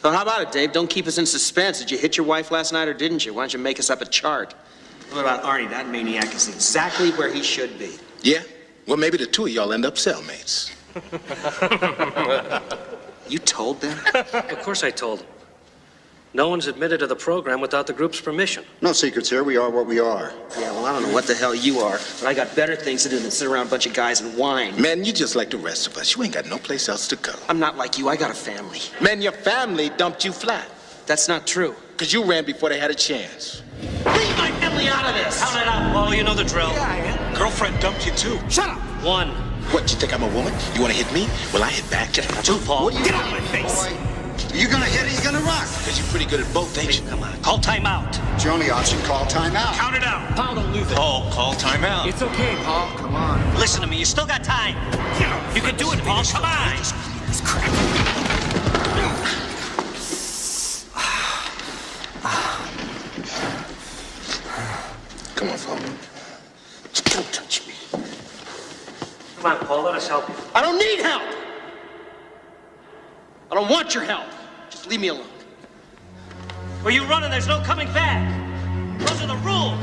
So how about it, Dave? Don't keep us in suspense. Did you hit your wife last night or didn't you? Why don't you make us up a chart? What about Arnie? That maniac is exactly where he should be. Yeah? Well, maybe the two of y'all end up cellmates. You told them? Of course I told them. No one's admitted to the program without the group's permission. No secrets here. We are what we are. Yeah, well, I don't know what the hell you are, but I got better things to do than sit around a bunch of guys and whine. Man, you just like the rest of us. You ain't got no place else to go. I'm not like you. I got a family. Man, your family dumped you flat. That's not true. Because you ran before they had a chance. Leave my family out of this! Count it up, Paul. You know the drill. Yeah, I am. Girlfriend dumped you, too. Shut up! 1. What, you think I'm a woman? You want to hit me? Well, I hit back. 2, Paul. Get out of my face! Boy, you gonna hit, he's gonna rock. Because you're pretty good at both, ain't you? Come on. Call timeout. It's the only option. Call timeout. Count it out. Paul, don't lose it. Paul, call timeout. It's okay, Paul. Come on. Listen to me. You still got time. You can do it, Paul. Come on. This crap. Come on, Paul. Don't touch me. Come on, Paul. Let us help you. I don't need help. I don't want your help. Just leave me alone. Where you running? There's no coming back. Those are the rules.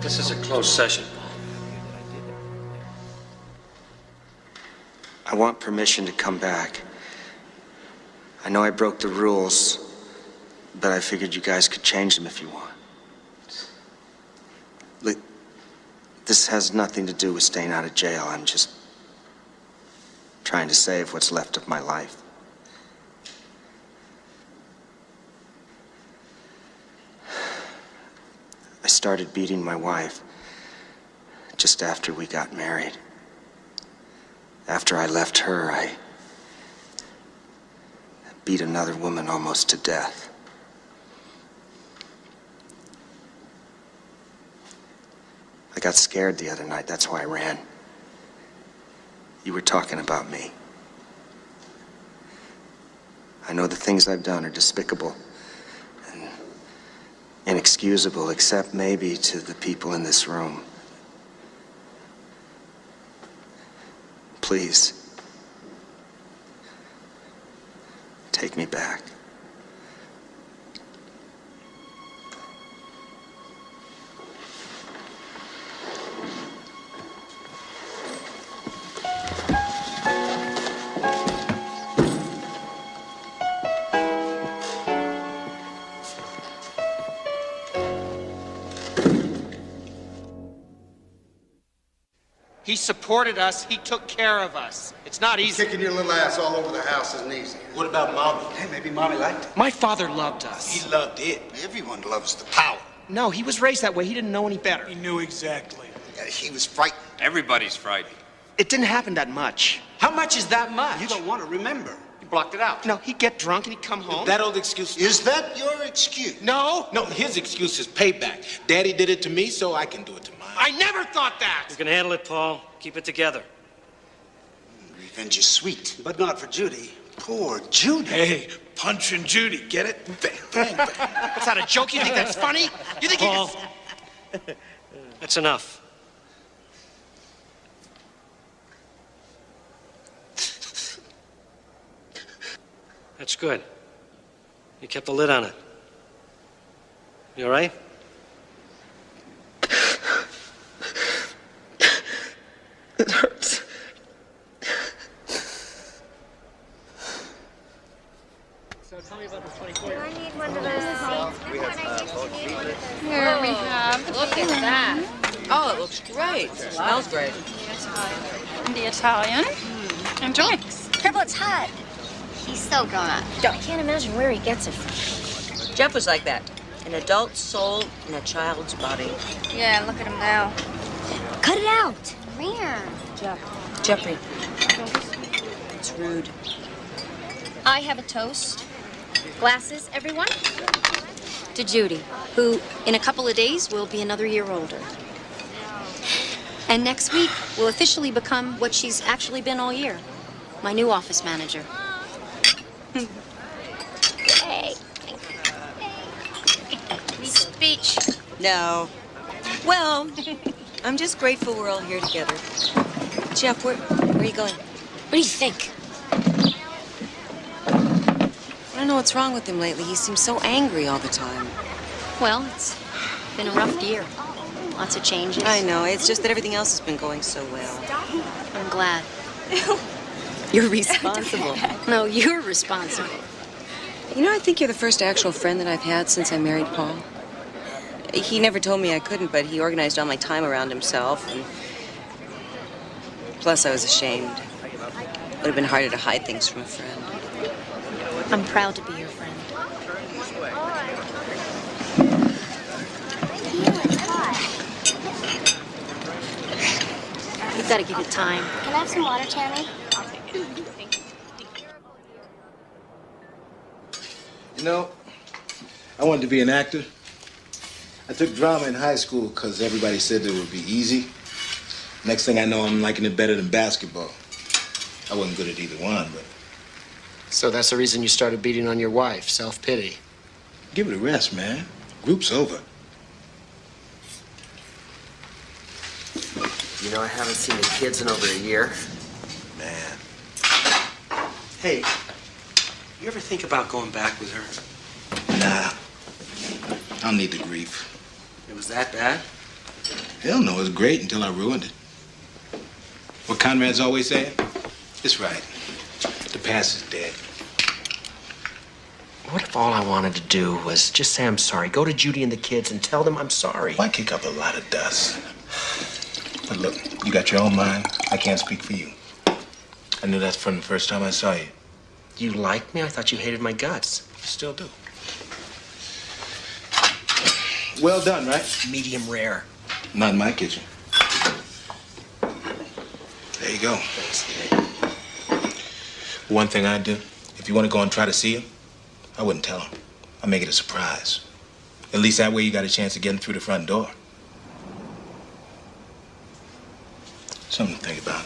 This is a closed session. I want permission to come back. I know I broke the rules, but I figured you guys could change them if you want. Look, this has nothing to do with staying out of jail. I'm just trying to save what's left of my life. I started beating my wife just after we got married. After I left her, I beat another woman almost to death. I got scared the other night, that's why I ran. You were talking about me. I know the things I've done are despicable and inexcusable, except maybe to the people in this room. Please, take me back. He supported us. He took care of us. It's not easy. Kicking your little ass all over the house isn't easy. What about Mommy? Hey, maybe Mommy liked it. My father loved us. He loved it. Everyone loves the power. No, he was raised that way. He didn't know any better. He knew exactly. He was frightened. Everybody's frightened. It didn't happen that much. How much is that much? You don't want to remember. You blocked it out. No, he'd get drunk and he'd come home. That old excuse. Is that your excuse? No. No, his excuse is payback. Daddy did it to me, so I can do it to mine. I never thought that. You can handle it, Paul. Keep it together. Revenge is sweet, but not for Judy. Poor Judy. Hey, punching Judy, get it? Bang, bang, bang. What's that, a joke? You think that's funny? You think Paul, you can... that's enough. That's good. You kept the lid on it. You all right? It hurts. So tell me about this 24 at that. Oh, it looks great. It smells great. The Italian. Enjoy. Careful, it's hot. He's so grown up. I can't imagine where he gets it from. Jeff was like that. An adult soul in a child's body. Yeah, look at him now. Cut it out. Where? Jeffrey. It's rude. I have a toast. Glasses, everyone. To Judy, who in a couple of days will be another year older. And next week will officially become what she's actually been all year, my new office manager. Hey. Speech. No. Well, I'm just grateful we're all here together. Jeff, where are you going? What do you think? I don't know what's wrong with him lately. He seems so angry all the time. Well, it's been a rough year. Lots of changes. I know. It's just that everything else has been going so well. I'm glad. You're responsible. No, you're responsible. You know, I think you're the first actual friend that I've had since I married Paul. He never told me I couldn't, but he organized all my time around himself. And plus, I was ashamed. It would have been harder to hide things from a friend. I'm proud to be your friend. You've got to give it time. Can I have some water, Tammy? You know, I wanted to be an actor. I took drama in high school because everybody said it would be easy. Next thing I know, I'm liking it better than basketball. I wasn't good at either one, but... So that's the reason you started beating on your wife, self-pity. Give it a rest, man. Group's over. You know, I haven't seen the kids in over a year. Man. Hey, you ever think about going back with her? Nah. I don't need the grief. It was that bad? Hell no, it was great until I ruined it. What Conrad's always saying? It's right. The past is dead. What if all I wanted to do was just say I'm sorry, go to Judy and the kids and tell them I'm sorry? Why kick up a lot of dust? But look, you got your own mind. I can't speak for you. I knew that from the first time I saw you. You like me? I thought you hated my guts. Still do. Well done, right? Medium rare. Not in my kitchen. There you go. One thing I'd do, if you want to go and try to see him, I wouldn't tell him. I'd make it a surprise. At least that way you got a chance of getting through the front door. Something to think about.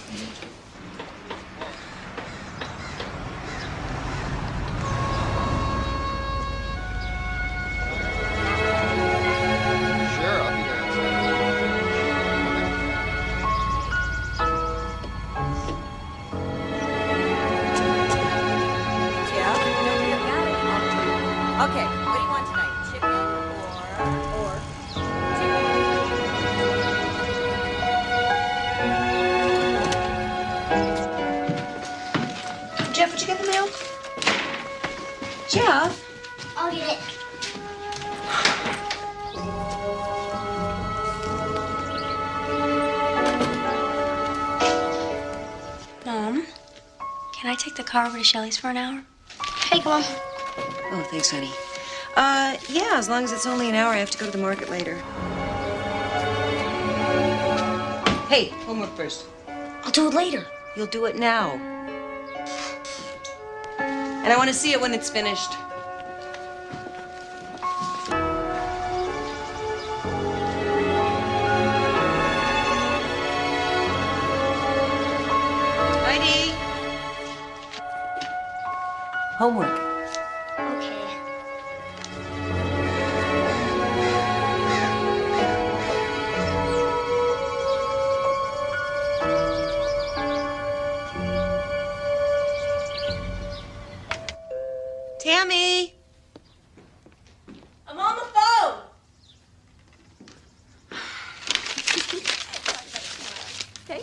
Okay, what do you want tonight? Chicken or Jeff, would you get the mail? Jeff? I'll get it. Mom, can I take the car over to Shelley's for an hour? Hey, come on. Oh, thanks, honey. Yeah, as long as it's only an hour, I have to go to the market later. Hey, homework first. I'll do it later. You'll do it now. And I want to see it when it's finished. Heidi! Homework. Okay. Tammy! I'm on the phone. Okay.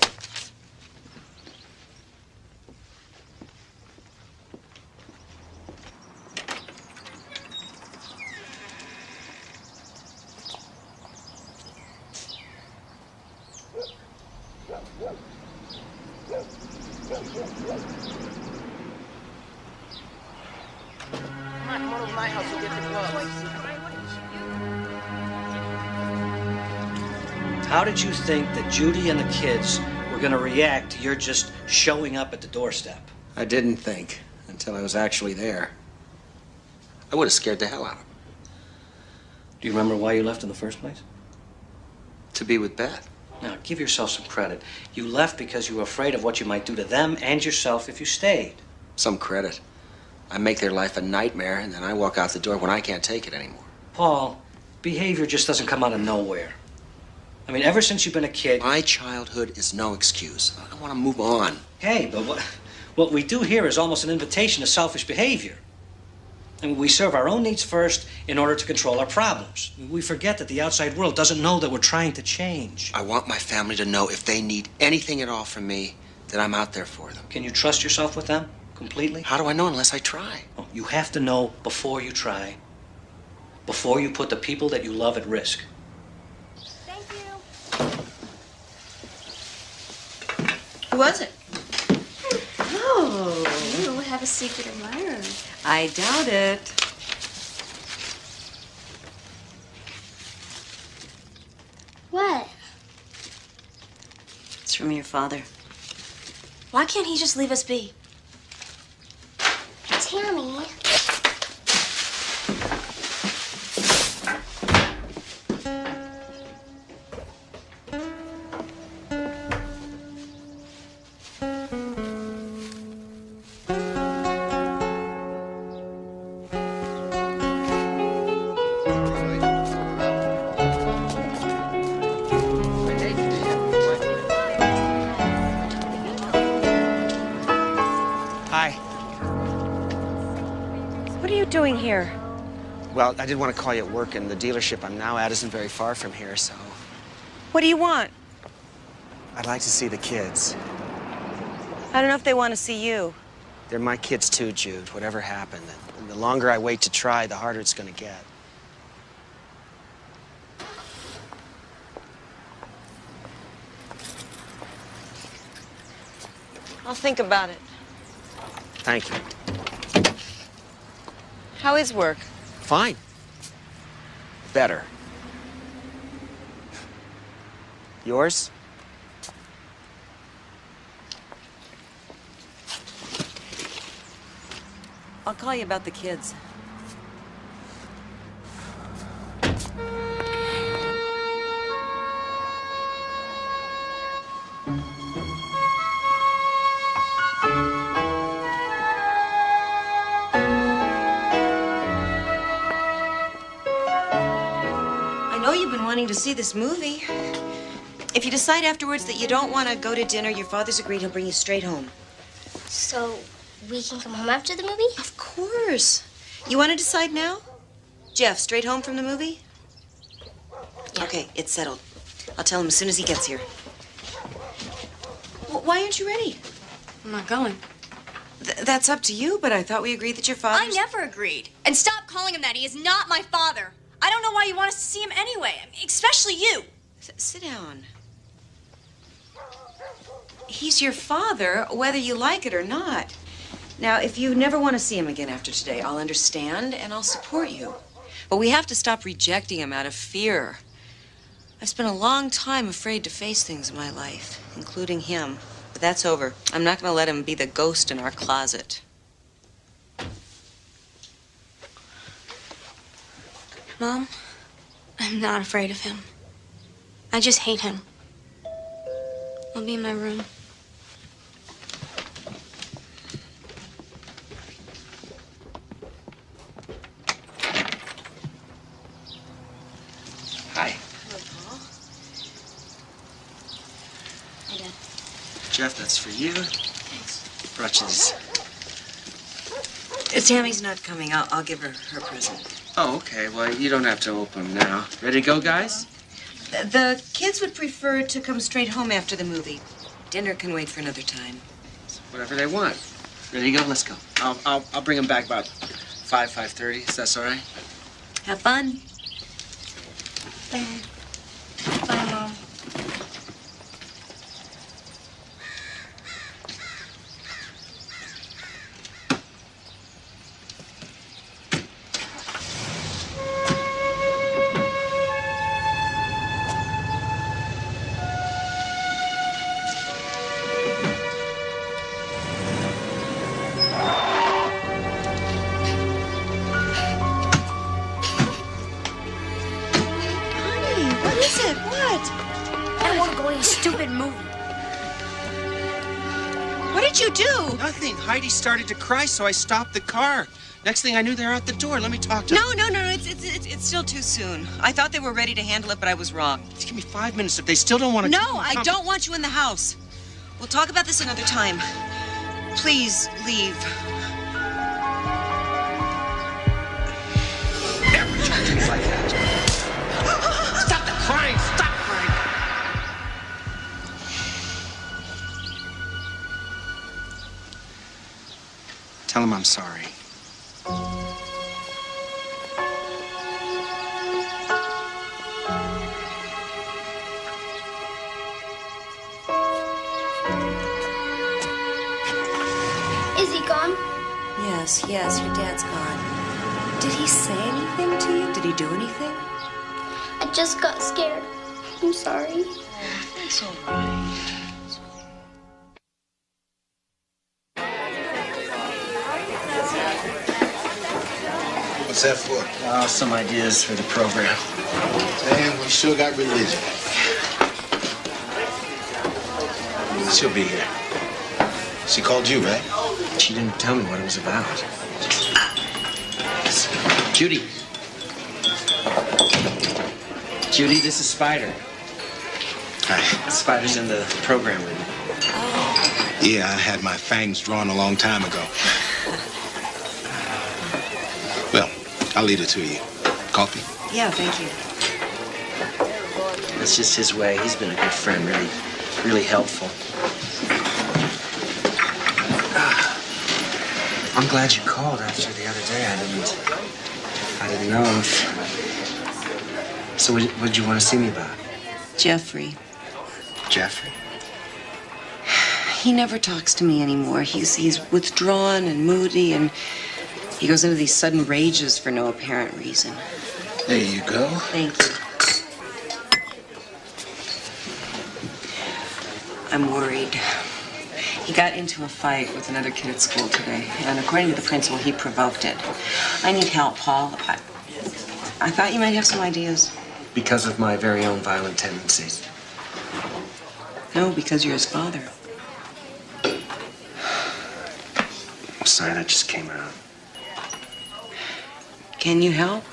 Come on over to my house. We'll get the gloves. How did you think that Judy and the kids were going to react to your just showing up at the doorstep? I didn't think until I was actually there. I would have scared the hell out of them. Do you remember why you left in the first place? To be with Beth. Now, give yourself some credit. You left because you were afraid of what you might do to them and yourself if you stayed. Some credit. I make their life a nightmare, and then I walk out the door when I can't take it anymore. Paul, behavior just doesn't come out of nowhere. I mean, ever since you've been a kid... My childhood is no excuse. I want to move on. Hey, but what we do here is almost an invitation to selfish behavior. I mean, we serve our own needs first in order to control our problems. We forget that the outside world doesn't know that we're trying to change. I want my family to know if they need anything at all from me, that I'm out there for them. Can you trust yourself with them completely? How do I know unless I try? Oh, you have to know before you try. Before you put the people that you love at risk. Thank you. Who was it? Oh, you have a secret admirer. I doubt it. What? It's from your father. Why can't he just leave us be? Tammy. Hi. What are you doing here? Well, I did want to call you at work, and the dealership I'm now at isn't very far from here, so... What do you want? I'd like to see the kids. I don't know if they want to see you. They're my kids too, Jude, whatever happened. And the longer I wait to try, the harder it's going to get. I'll think about it. Thank you. How is work? Fine. Better. Yours? I'll call you about the kids. I know you've been wanting to see this movie. If you decide afterwards that you don't want to go to dinner, your father's agreed he'll bring you straight home. So we can come home after the movie? Of course. You want to decide now? Jeff, straight home from the movie? Yeah. Okay, it's settled. I'll tell him as soon as he gets here. Well, why aren't you ready? I'm not going. That's up to you, but I thought we agreed that your father... I never agreed. And stop calling him that. He is not my father. I don't know why you want us to see him anyway, especially you. Sit down. He's your father, whether you like it or not. Now, if you never want to see him again after today, I'll understand and I'll support you. But we have to stop rejecting him out of fear. I've spent a long time afraid to face things in my life, including him. But that's over. I'm not going to let him be the ghost in our closet. Mom, I'm not afraid of him. I just hate him. I'll be in my room. Hi. Hello, Paul. Hi, Dad. Jeff, that's for you. Thanks. Brought you this. Tammy's not coming. I'll give her her present. Oh, okay. Well, you don't have to open them now. Ready to go, guys? The kids would prefer to come straight home after the movie. Dinner can wait for another time. Whatever they want. Ready to go? Let's go. I'll bring them back about 5:30. Is that all right? Have fun. Bye, Mom. you do? Nothing. Heidi started to cry, so I stopped the car. Next thing I knew, they're out the door. Let me talk to them. No. It's still too soon. I thought they were ready to handle it, but I was wrong. Just give me 5 minutes. If they still don't want to... No, I don't want you in the house. We'll talk about this another time. Please leave. Never talk to me like that. Stop the crying. Stop crying. Tell him I'm sorry. Is he gone? Yes, your dad's gone. Did he say anything to you? Did he do anything? I just got scared. I'm sorry. It's all right. What's that for? Oh, some ideas for the program. Damn, we sure got religion. She'll be here. She called you, right? She didn't tell me what it was about. Judy. Judy, this is Spider. Hi. Spider's in the program with me. Yeah, I had my fangs drawn a long time ago. Well, I'll leave it to you. Coffee? Yeah, thank you. That's just his way. He's been a good friend, really helpful. I'm glad you called after the other day. I didn't know if... So what did you want to see me about? Jeffrey. Jeffrey? He never talks to me anymore. He's withdrawn and moody, and he goes into these sudden rages for no apparent reason. There you go. Thank you. I'm worried. He got into a fight with another kid at school today, and according to the principal, he provoked it. I need help, Paul. I thought you might have some ideas. Because of my very own violent tendencies. No, because you're his father. I'm sorry, that just came out. Can you help?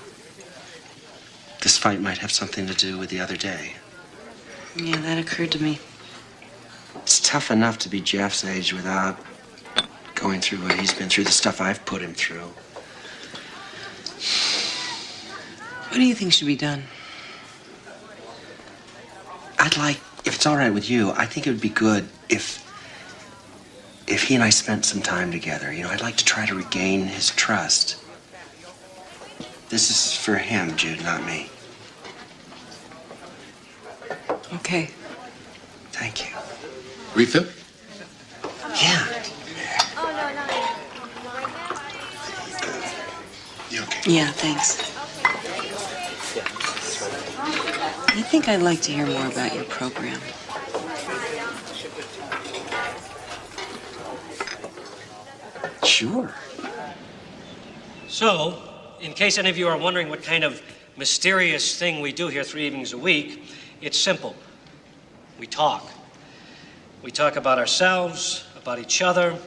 This fight might have something to do with the other day. Yeah, that occurred to me. It's tough enough to be Jeff's age without going through what he's been through, the stuff I've put him through. What do you think should be done? I'd like, if it's all right with you, I think it would be good if he and I spent some time together. You know, I'd like to try to regain his trust. This is for him, Jude, not me. Okay. Thank you. Refill? Yeah. Oh, no, not yet. You okay? Yeah, thanks. I think I'd like to hear more about your program. Sure. So, in case any of you are wondering what kind of mysterious thing we do here 3 evenings a week, it's simple. We talk. We talk about ourselves, about each other,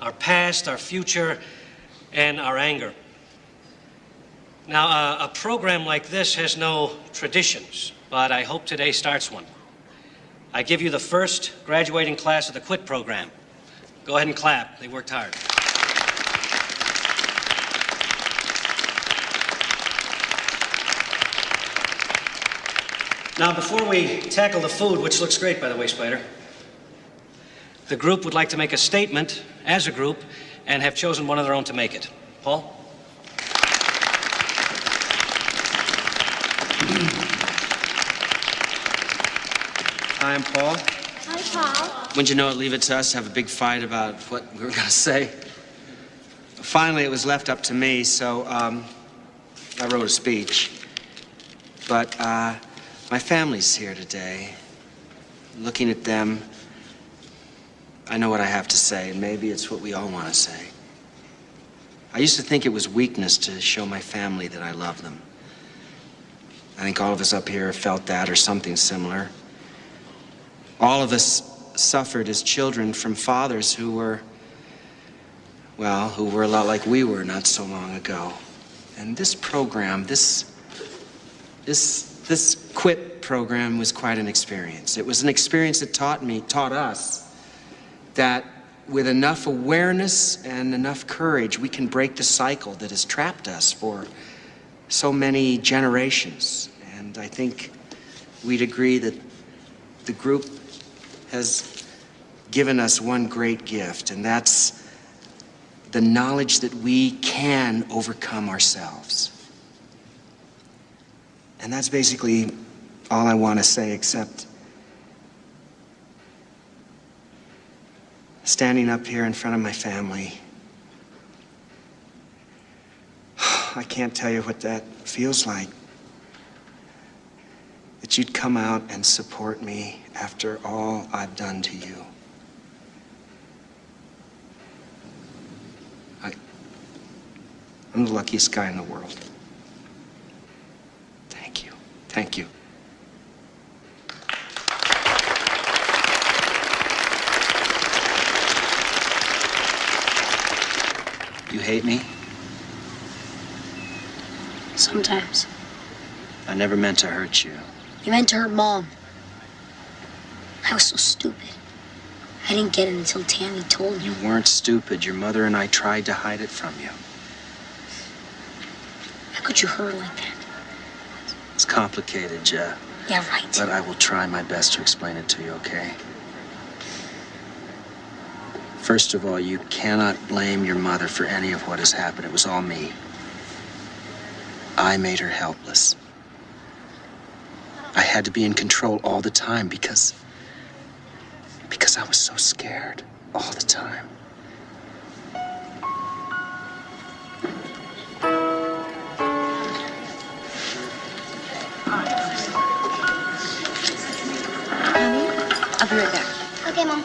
our past, our future, and our anger. Now, a program like this has no traditions, but I hope today starts one. I give you the first graduating class of the QUIT program. Go ahead and clap. They worked hard. Now, before we tackle the food, which looks great, by the way, Spider, the group would like to make a statement as a group and have chosen one of their own to make it. Paul? Hi, I'm Paul. Hi, Paul. Wouldn't you know it, leave it to us to have a big fight about what we were going to say. Finally, it was left up to me, so I wrote a speech. But my family's here today. Looking at them, I know what I have to say, and maybe it's what we all want to say. I used to think it was weakness to show my family that I love them. I think all of us up here have felt that or something similar. All of us suffered as children from fathers who were, well, who were a lot like we were not so long ago. And this program, this QUIT program was quite an experience. It was an experience that taught us that with enough awareness and enough courage, we can break the cycle that has trapped us for so many generations. And I think we'd agree that the group has given us one great gift, and that's the knowledge that we can overcome ourselves. And that's basically all I want to say, except standing up here in front of my family, I can't tell you what that feels like. That you'd come out and support me after all I've done to you. I'm the luckiest guy in the world. Thank you. Thank you. You hate me? Sometimes. I never meant to hurt you. You meant to hurt Mom. I was so stupid. I didn't get it until Tammy told me. You weren't stupid. Your mother and I tried to hide it from you. How could you hurt her like that? It's complicated, Jeff. Yeah, right. But I will try my best to explain it to you, okay? First of all, you cannot blame your mother for any of what has happened. It was all me. I made her helpless. I had to be in control all the time because I was so scared all the time. Honey, I'll be right back. Okay, Mom.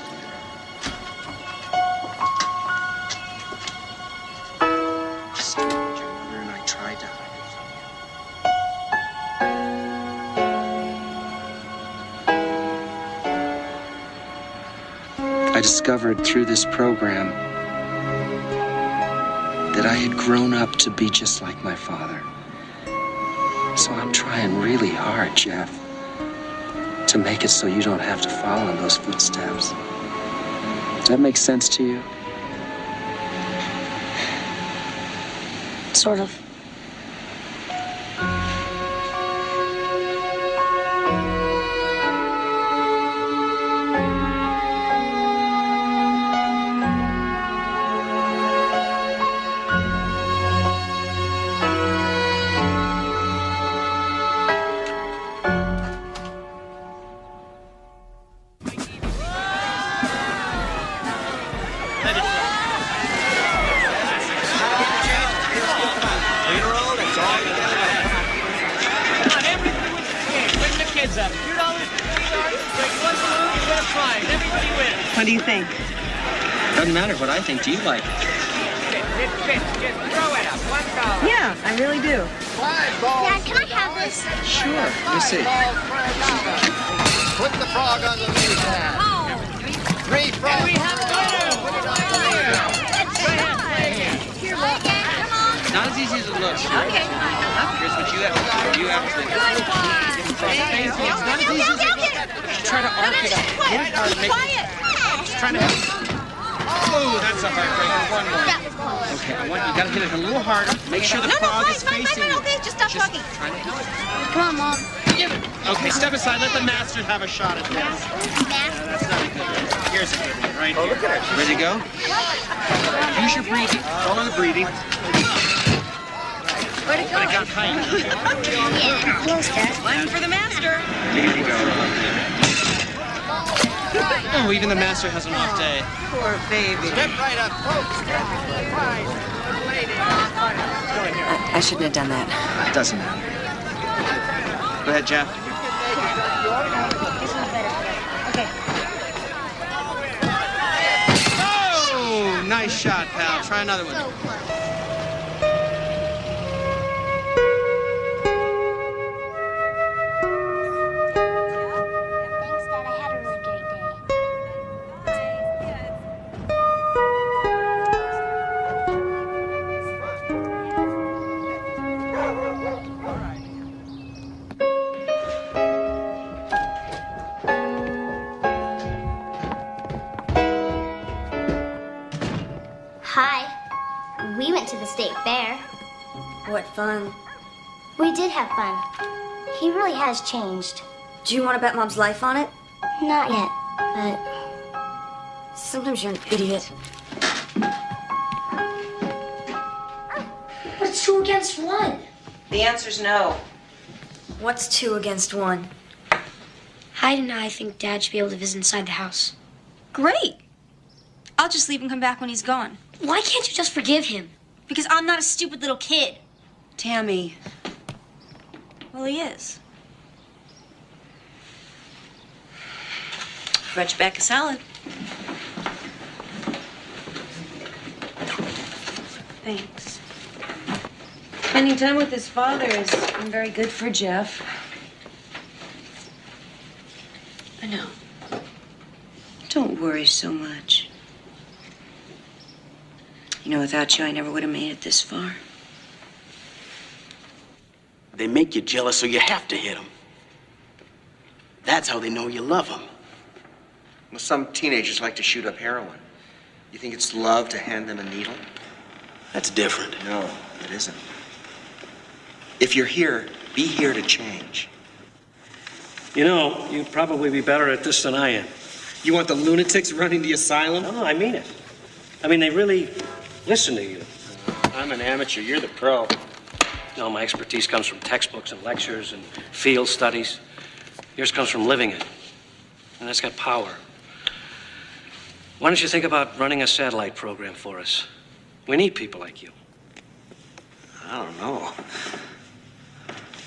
Your mother and I tried to hide it from you. I discovered through this program that I had grown up to be just like my father. So I'm trying really hard, Jeff, to make it so you don't have to follow in those footsteps. Does that make sense to you? Sort of. What do you think? Doesn't matter what I think. Do you like it? Just throw it up. $1. Yeah, I really do. Dad, can I have this? Sure. Let me see. Put the frog on the knee pad. Oh. 3 frogs. We have a winner. Put it on the knee pad. Here, look. Come on. Not as easy as it looks. Okay. Here's what you have to do. You have to Good one. It's not as easy as it looks. Try to arc it up. Quiet. Just trying to help. Oh, that's a heartbreaker. One more. Okay, you gotta hit it a little harder. Make sure the frog is facing you. Okay, just stop talking. Trying to help. Come on, Mom. Give it. Okay, step aside. Let the master have a shot at this. That's not a good one. Here's a good one, right here. Look at it. Ready to go? Use your breathing. Follow the breathing. Where'd it go? But it got tight. Yeah, close, Dad. One for the master. Here you go. Oh, even the master has an off day. Poor baby. Step right up, folks. Step right. I shouldn't have done that. It doesn't matter. Go ahead, Jeff. Oh, nice shot, pal. Try another one. So close. Thanks, Dad. I had a really great day. Hi. We went to the state fair. What fun. We did have fun. He really has changed. Do you want to bet Mom's life on it? Not yet, but... Sometimes you're an idiot. It's 2 against 1. The answer's no. What's 2 against 1? Hyde and I think Dad should be able to visit inside the house. Great. I'll just leave and come back when he's gone. Why can't you just forgive him? Because I'm not a stupid little kid. Tammy. Well, he is. Brought you back a salad. Thanks. Spending time with his father has been very good for Jeff. I know. Don't worry so much. You know, without you, I never would have made it this far. They make you jealous, so you have to hit them. That's how they know you love them. Well, some teenagers like to shoot up heroin. You think it's love to hand them a needle? That's different. No, it isn't. If you're here, be here to change. You know, you'd probably be better at this than I am. You want the lunatics running the asylum? No, I mean it. I mean, they really listen to you. I'm an amateur. You're the pro. No, my expertise comes from textbooks and lectures and field studies. Yours comes from living it. And that's got power. Why don't you think about running a satellite program for us? We need people like you. I don't know.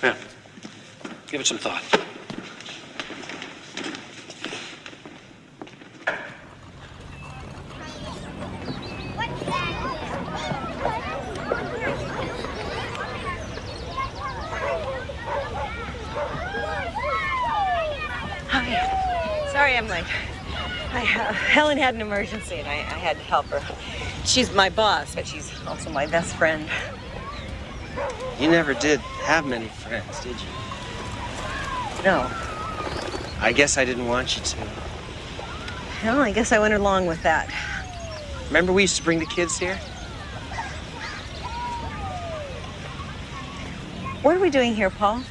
Yeah. Give it some thought. Hi. Sorry I'm late. Helen had an emergency and I had to help her. She's my boss, but she's also my best friend. You never did have many friends, did you? No. I guess I didn't want you to. Well, I guess I went along with that. Remember we used to bring the kids here? What are we doing here, Paul?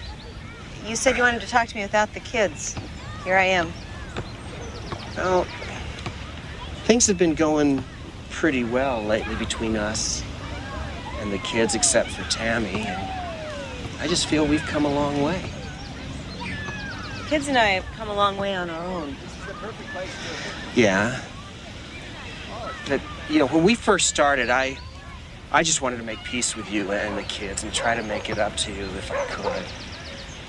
You said you wanted to talk to me without the kids. Here I am. Well, things have been going pretty well lately between us and the kids, except for Tammy. And I just feel we've come a long way. Kids and I have come a long way on our own. Yeah. But, you know, when we first started, I just wanted to make peace with you and the kids and try to make it up to you if I could.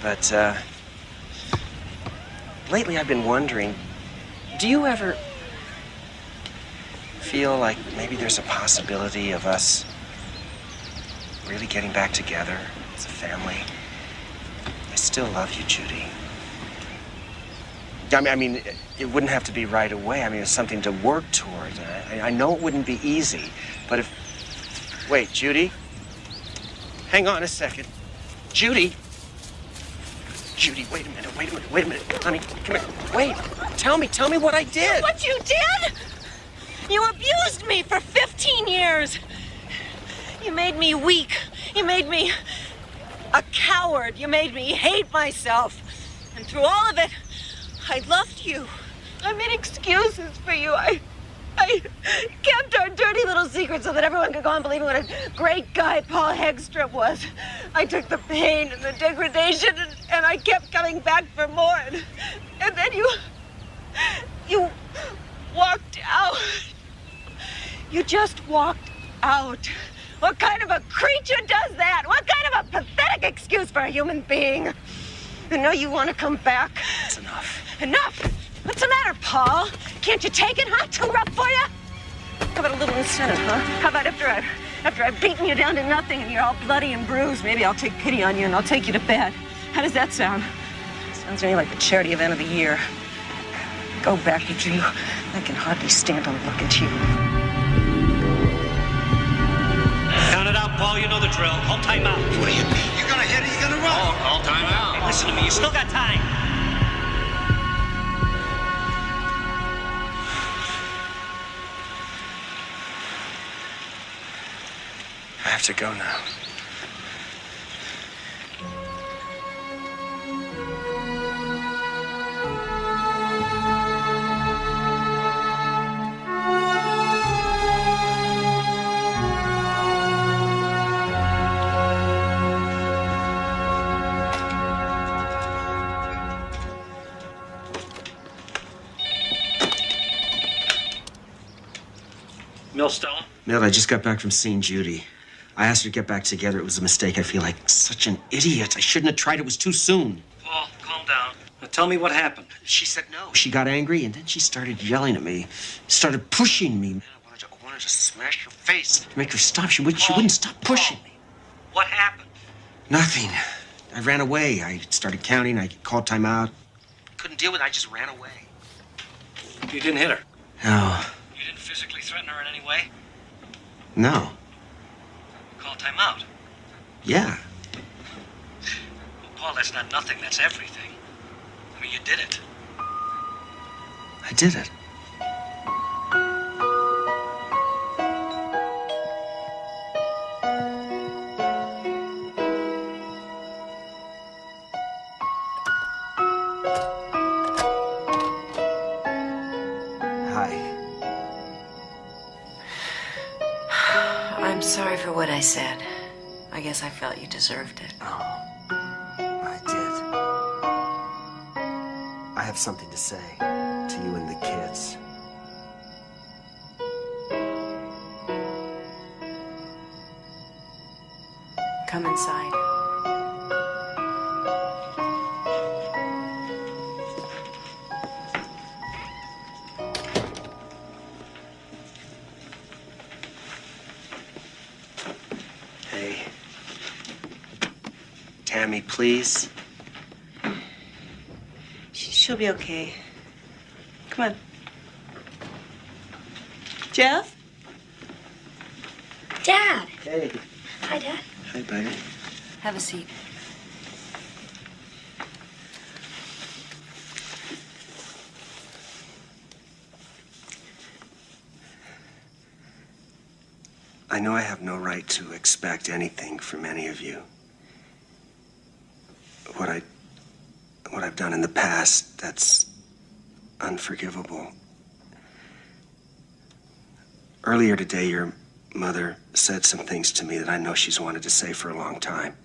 But, lately I've been wondering, do you ever feel like maybe there's a possibility of us really getting back together as a family? I still love you, Judy. I mean, it wouldn't have to be right away. I mean, it's something to work toward. I know it wouldn't be easy, but if... Wait, Judy? Hang on a second. Judy? Judy, wait a minute. Honey, come here. Wait, tell me what I did. What you did? You abused me for 15 years. You made me weak. You made me a coward. You made me hate myself. And through all of it, I loved you. I made excuses for you. I kept our dirty little secret so that everyone could go on believing what a great guy Paul Hegstrom was. I took the pain and the degradation and I kept coming back for more. And then you walked out. You just walked out. What kind of a creature does that? What kind of a pathetic excuse for a human being? And now you want to come back? That's enough. Enough? What's the matter, Paul? Can't you take it, huh? Too rough for you? How about a little incentive, huh? How about after I've beaten you down to nothing and you're all bloody and bruised, maybe I'll take pity on you and I'll take you to bed. How does that sound? Sounds to me like the charity event of the year. Go back, you two. I can hardly stand to look at you. Count it out, Paul. You know the drill. Call timeout. What do you mean? You're gonna hit it, he's gonna run. Oh, call timeout. Hey, listen to me. You still got time. have to go now. Stella? Milt, I just got back from seeing Judy. I asked her to get back together. It was a mistake. I feel like such an idiot. I shouldn't have tried. It was too soon. Paul, calm down. Now tell me what happened. She said no. She got angry, and then she started yelling at me. Started pushing me. Man, I wanted to smash her face to make her stop. She wouldn't stop pushing me. What happened? Nothing. I ran away. I started counting. I called timeout. Couldn't deal with it. I just ran away. You didn't hit her? No. You didn't physically threaten her in any way? No. Call timeout? Yeah. Well, Paul, that's not nothing. That's everything. I mean, you did it. I did it. I'm sorry for what I said. I guess I felt you deserved it. I did. I have something to say to you and the kids. Come inside. Tammy, please. She'll be okay. Come on. Jeff? Dad. Hey. Hi, Dad. Hi, baby. Have a seat. I know I have no right to expect anything from any of you. What I've done in the past, that's unforgivable. Earlier today, your mother said some things to me that I know she's wanted to say for a long time.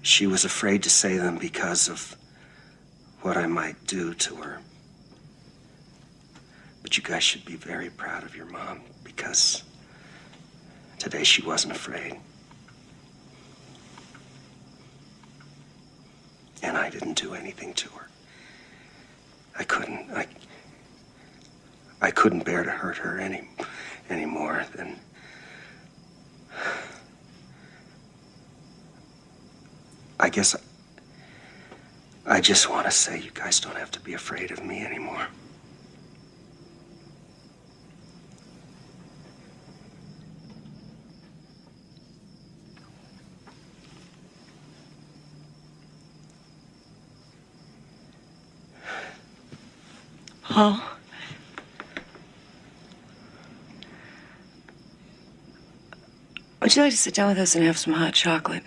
She was afraid to say them because of what I might do to her. But you guys should be very proud of your mom, because today she wasn't afraid. And I didn't do anything to her. I couldn't bear to hurt her any more than... I guess I just want to say you guys don't have to be afraid of me anymore. Paul? Would you like to sit down with us and have some hot chocolate?